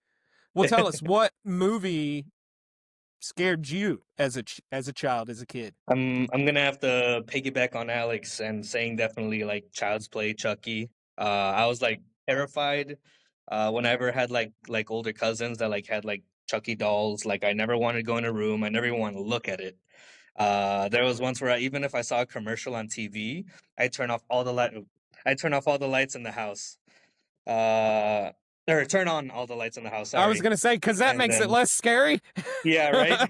Well, tell us, what movie scared you as a child, as a kid? I'm gonna have to piggyback on Alex and saying definitely like Child's Play, Chucky. I was like terrified whenever I had like older cousins that like had like Chucky dolls. Like I never wanted to go in a room. I never even wanted to look at it. There was once where even if I saw a commercial on TV, I turn off all the light. I turn off all the lights in the house. Or turn on all the lights in the house. I was Sorry. gonna say, because that And makes it then less scary. yeah, right.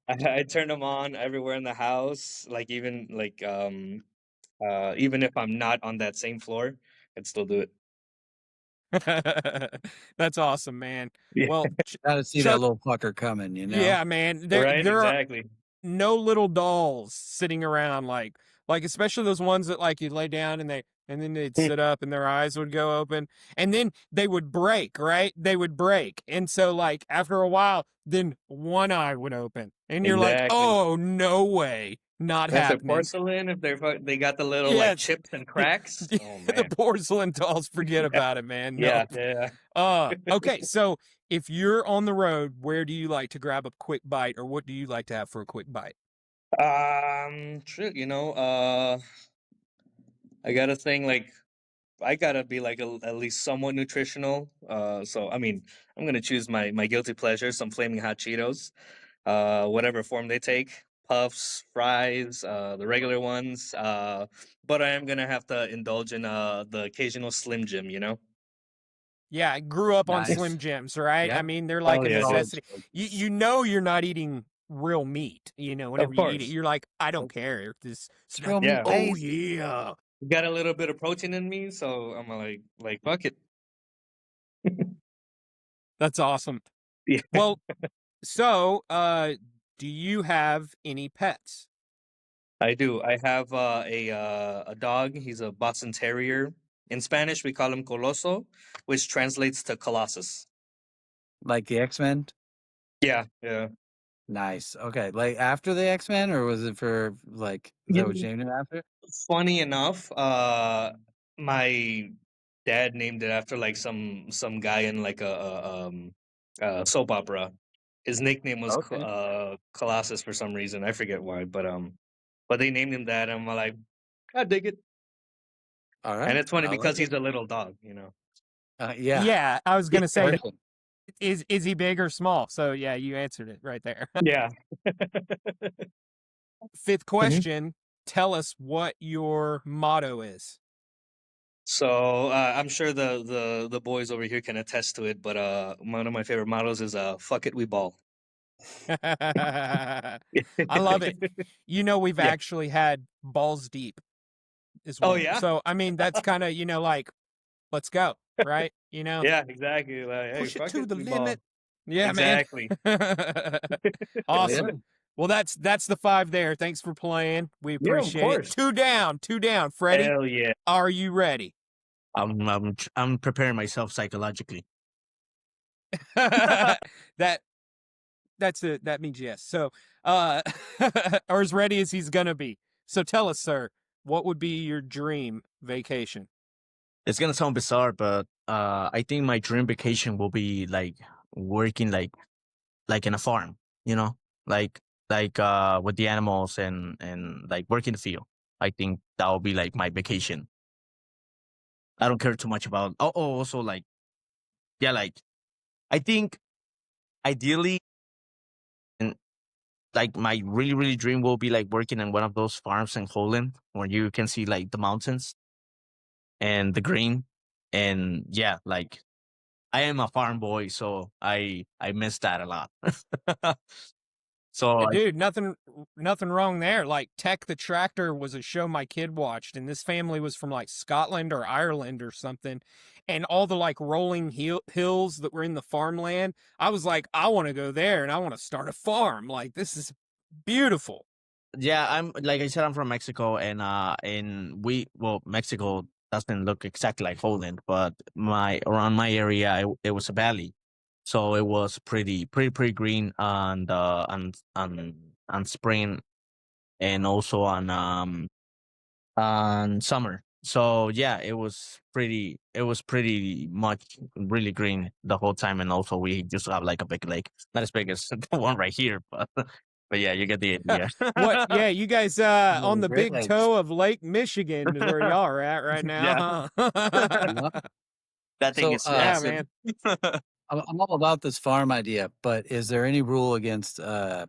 I turn them on everywhere in the house, like even if I'm not on that same floor, I'd still do it. That's awesome, man. Yeah. Well, Gotta see that Chuck, little fucker coming, you know? yeah, man. Right, There are exactly. no little dolls sitting around like especially those ones that like you lay down and then they'd sit up and their eyes would go open and then they would break, right? They would break. And so like after a while, then one eye would open and you're like, Exactly. oh, no way. Not And if they're happening. porcelain, if they got the little Yeah, like chips and cracks, oh the man. porcelain dolls, forget about it, man. No. Yeah. Okay, so if you're on the road, where do you like to grab a quick bite, or what do you like to have for a quick bite? Shit, you know, I gotta think like I gotta be like at least somewhat nutritional. So I mean, I'm gonna choose my guilty pleasure, some flaming hot Cheetos, whatever form they take, puffs, fries, the regular ones. But I am gonna have to indulge in the occasional Slim Jim, you know. Yeah, I grew up on Nice. Slim Jims, right? I Yep. mean, they're like Oh a yeah, dude. necessity. You know you're not eating real meat, you know, whenever Of you eat it. course. You're like, I don't care if this It's real meat, Yeah. oh babe. yeah. Got a little bit of protein in me, so I'm like fuck it. That's awesome. Yeah. Well, so do you have any pets? I do. I have a dog. He's a Boston Terrier. In Spanish, we call him Coloso, which translates to Colossus. Like the X-Men? Yeah. Nice. Okay. Like after the X-Men, or was it for like, is that what you named it after? Funny enough, my dad named it after like some guy in like a soap opera. His nickname was Okay. Colossus for some reason. I forget why, but they named him that. And I'm like, I dig it. All right. And it's funny I like because it. he's a little dog, you know. Yeah. Yeah, I was gonna say, Perfect. is he big or small? So yeah, you answered it right there. Yeah. Fifth question, tell us what your motto is. So I'm sure the boys over here can attest to it, but one of my favorite mottos is "Fuck it, we ball." I love it. You know, we've Yeah. actually had balls deep as Oh well. yeah. So I mean, that's kind of, you know, like, let's go, right? You know, Yeah, exactly. Like, hey, push it fuck to it, the we ball. limit. Yeah, man. Exactly. Awesome. Yeah. Well, that's the 5 there. Thanks for playing. We Yeah, of appreciate it. course. 2 down, 2 down. Freddy, Hell yeah. are you ready? I'm preparing myself psychologically. that that means yes. So, or as ready as he's gonna be. So tell us, sir, what would be your dream vacation? It's gonna sound bizarre, but I think my dream vacation will be like working like in a farm, you know, like with the animals and like working the field. I think that will be like my vacation. I don't care too much about. Also like yeah, like I think ideally, and like my really dream will be like working in one of those farms in Holland where you can see like the mountains and the green, and yeah, like I am a farm boy, so I miss that a lot. So Dude, nothing wrong there. Like Tech the Tractor was a show my kid watched, and this family was from like Scotland or Ireland or something, and all the like rolling hills that were in the farmland. I was like, I want to go there and I want to start a farm. Like this is beautiful. yeah, I'm like I said, I'm from Mexico, and Mexico doesn't look exactly like Holland, but my around my area it was a valley, so it was pretty green on spring and also on summer. So yeah, it was pretty much really green the whole time, and also we just have like a big lake, not as big as the one right here, but yeah, you get the idea. What? Yeah, you guys on the Great big Lakes. toe of Lake Michigan is where y'all are at right now. Huh? Yeah. That thing So, is Yeah, massive. man. I'm all about this farm idea, but is there any rule against not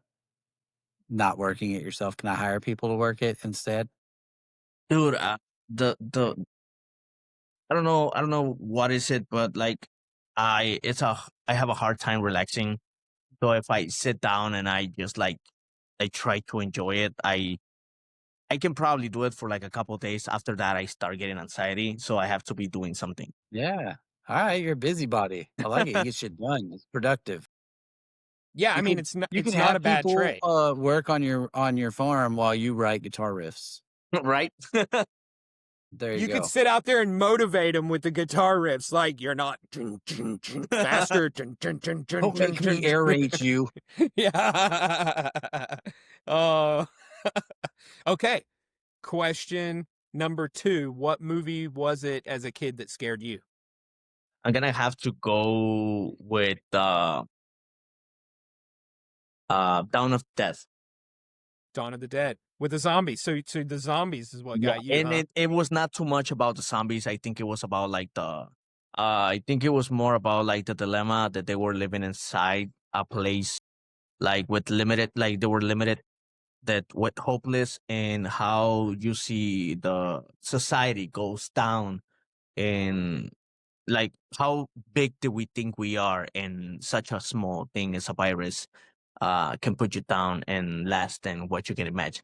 working it yourself? Can I hire people to work it instead? Dude, the I don't know what is it, but like I have a hard time relaxing. So if I sit down and I just like I try to enjoy it, I can probably do it for like a couple days. After that, I start getting anxiety, so I have to be doing something. Yeah. All right, you're a busybody. I like it. You get shit done. It's productive. Yeah, I You mean can you it's can not have a bad people trait. work on your farm while you write guitar riffs. Right? There you You could go. sit out there and motivate them with the guitar riffs, like you're not faster. Don't make me aerate you. Yeah. Oh. Okay. Question number 2: what movie was it as a kid that scared you? I'm gonna have to go with Dawn of Death. Dawn of the Dead with the zombies. So the zombies is what got you, And huh? it was not too much about the zombies. I think it was about like I think it was more about like the dilemma that they were living inside a place like with limited, like they were limited, that with hopeless, and how you see the society goes down, and like how big do we think we are, and such a small thing as a virus can put you down and less than what you can imagine.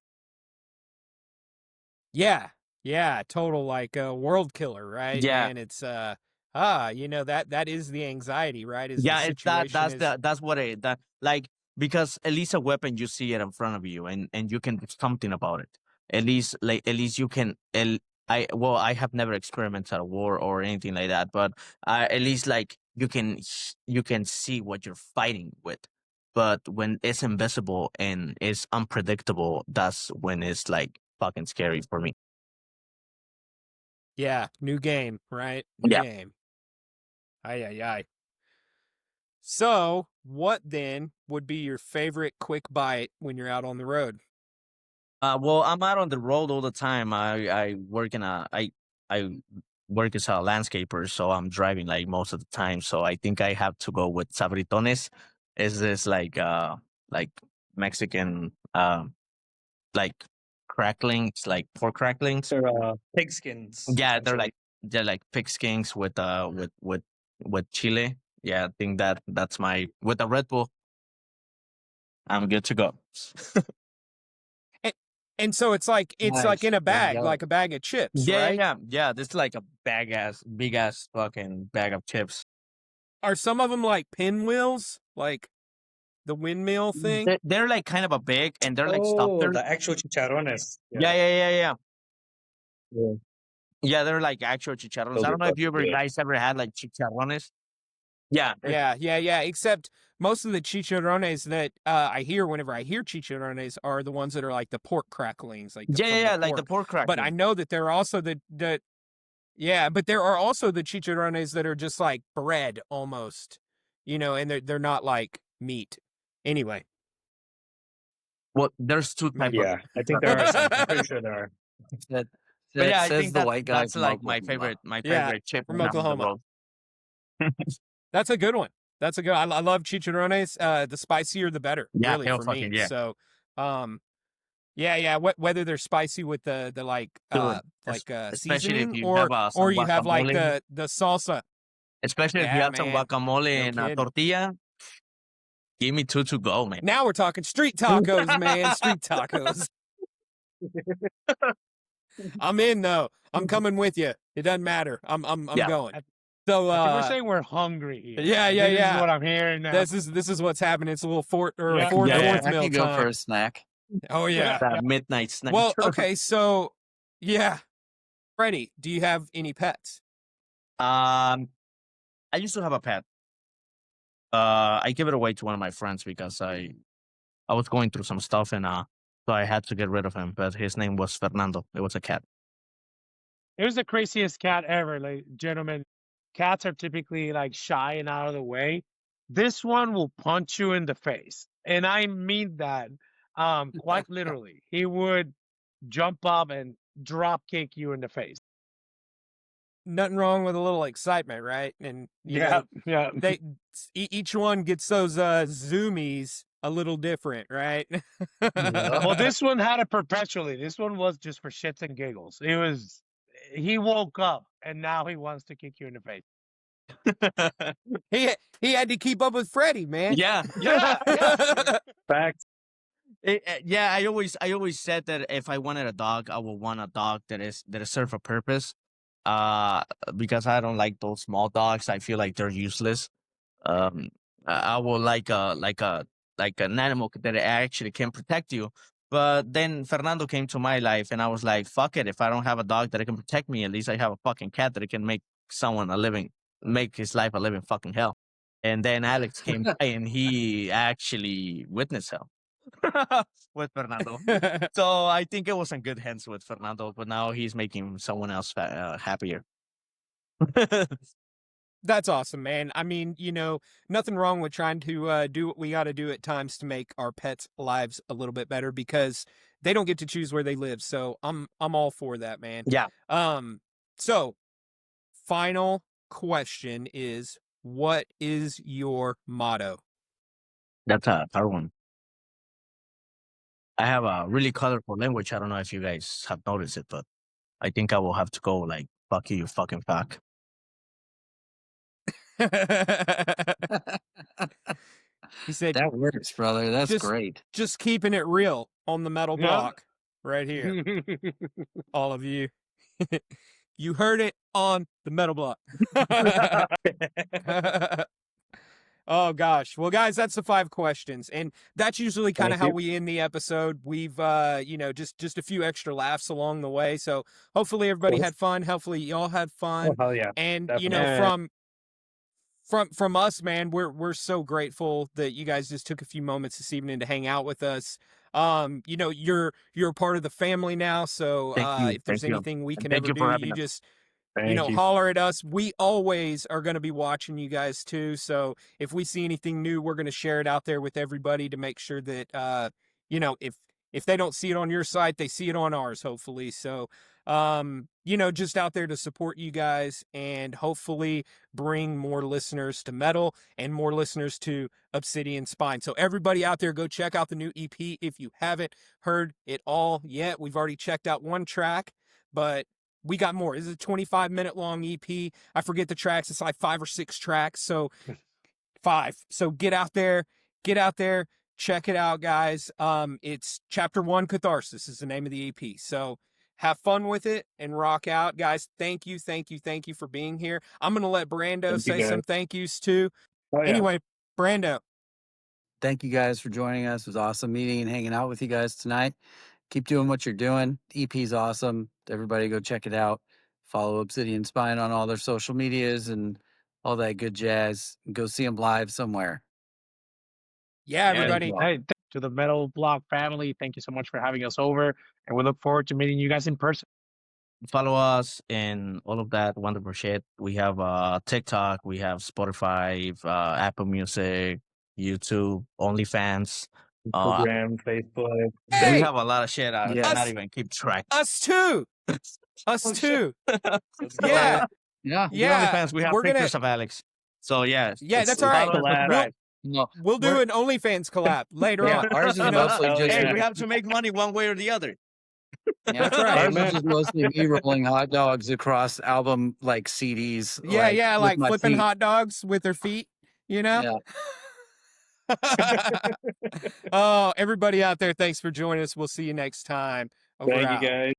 Yeah. Yeah, total like world killer, right, Yeah. man? It's you know that is the anxiety, right? Is the Yeah, it's that situation is that's what it that like, because at least a weapon, you see it in front of you, and you can do something about it. At least you can I have never experimented at a war or anything like that, but at least like you can see what you're fighting with. But when it's invisible and it's unpredictable, that's when it's like fucking scary for me. yeah, new game, right? New Yeah. game. Ay ay ay. So, what then would be your favorite quick bite when you're out on the road? Well, I'm out on the road all the time. I work as a landscaper, so I'm driving like most of the time. So I think I have to go with sabritones. Is this like Mexican like cracklings, like pork cracklings? They're pigskins, Yeah, essentially. they're like pig skinks with chile. Yeah, I think that's my with a Red Bull. I'm good to go. And so it's like in a There you bag, go. like a bag of chips, right? Yeah. This is like a big ass fucking bag of chips. Are some of them like pinwheels, like the windmill thing? They're like kind of a big, and they're like stuffed. Oh, the actual chicharrones. Yeah. Yeah. Yeah, they're like actual chicharrones. Those I are don't know if you fucking good. guys ever had like chicharrones. Yeah. Yeah. Except most of the chicharrones that I hear whenever I hear chicharrones are the ones that are like the pork cracklings, like Like the pork crack. But I know that there are also but there are also the chicharrones that are just like bread almost, and they're not like meat. Anyway, Well, there's two types. Yeah, I think there are some. I'm pretty sure there are. That, But yeah, I says think the white guy that's from like my Oklahoma. favorite chip from in the Oklahoma. world. That's a good one. I love chicharrones. The spicier the better, Yeah, really, hell for fucking me. yeah. So, whether they're spicy with the Especially if seasoning you have some or you have like guacamole. the salsa. Especially if you Yeah, have some man. guacamole No and a kidding. tortilla. Give me two to go, man. Now we're talking street tacos, man. Street tacos. I'm in though. I'm coming with you. It doesn't matter. I'm Yeah. going. So I think we're saying we're hungry here. yeah. This is what I'm hearing now. This is what's happening. It's a little fourth Yeah. fourth I meal can go time. for a snack. Oh yeah. That midnight snack. Well, okay, so yeah. Freddy, do you have any pets? I used to have a pet. I gave it away to one of my friends because I was going through some stuff and so I had to get rid of him. But his name was Fernando. It was a cat. It was the craziest cat ever, like gentlemen. Cats are typically like shy and out of the way. This one will punch you in the face, and I mean that quite literally. He would jump up and drop kick you in the face. Nothing wrong with a little excitement, right? And you know, Yeah. each one gets those zoomies a little different, right? Well, this one had it perpetually. This one was just for shits and giggles. It was. He woke up and now he wants to kick you in the face. he had to keep up with Freddy, man. Yeah. Facts. Yeah, I always said that if I wanted a dog, I would want a dog that serve a purpose. Because I don't like those small dogs. I feel like they're useless. I would like an animal that actually can protect you. But then Fernando came to my life, and I was like, "Fuck it! If I don't have a dog that can protect me, at least I have a fucking cat that can make his life a living fucking hell." And then Alex came by, and he actually witnessed hell with Fernando. So I think it was in good hands with Fernando, but now he's making someone else happier. That's awesome, man. I mean, nothing wrong with trying to do what we got to do at times to make our pets' lives a little bit better because they don't get to choose where they live. So I'm all for that, man. Yeah. So final question is, what is your motto? That's a hard one. I have a really colorful language. I don't know if you guys have noticed it, but I think I will have to go like, fuck you fucking fuck. He said, That works, brother. That's great. Just keeping it real on the metal block right here. All of you. You heard it on the metal block. Oh gosh. Well, guys, that's the 5 questions. And that's usually kind of how we end the episode. We've just a few extra laughs along the way. So hopefully everybody had fun. Hopefully y'all had fun. Oh, hell yeah. And Definitely. from us, man, we're so grateful that you guys just took a few moments this evening to hang out with us. You're a part of the family now, so if there's anything we can ever do, you just holler at us. We always are going to be watching you guys too, so if we see anything new, we're going to share it out there with everybody to make sure that if they don't see it on your site, they see it on ours, hopefully. So just out there to support you guys and hopefully bring more listeners to metal and more listeners to Obsidian Spine. So everybody out there, go check out the new EP if you haven't heard it all yet. We've already checked out 1 track, but we got more. This is a 25-minute long EP. I forget the tracks. It's like 5 or 6 tracks. So 5. So get out there, check it out, guys. It's Chapter 1 Catharsis is the name of the EP. So have fun with it and rock out, guys. Thank you for being here. I'm gonna let Brando say some thank yous too. Oh, yeah. Anyway, Brando. Thank you guys for joining us. It was awesome meeting and hanging out with you guys tonight. Keep doing what you're doing. EP's awesome. Everybody go check it out. Follow Obsidian Spine on all their social medias and all that good jazz. Go see them live somewhere. Yeah, everybody. Hey, to the Metal Block family, thank you so much for having us over, and we look forward to meeting you guys in person. Follow us and all of that wonderful shit. We have TikTok, we have Spotify, Apple Music, YouTube, OnlyFans, Instagram, Facebook. Hey! We have a lot of shit. I Yes. cannot even keep track. Us too. Us Oh, too. Let's go. Yeah. Yeah. The Yeah. OnlyFans, we have We're pictures gonna, of Alex. So yeah, yeah, it's- that's all right. Follow us, subscribe. No, We'll do we're- an OnlyFans collab later yeah, on. ours is You know? mostly Oh, just Hey, yeah. we have to make money one way or the other. yeah, That's right. Ours is Amen. just mostly me rolling hot dogs across album like CDs. Yeah, with like my flipping feet. hot dogs with their feet, you know? Yeah. Oh, everybody out there, thanks for joining us. We'll see you next time. Over Thank you, out. guys.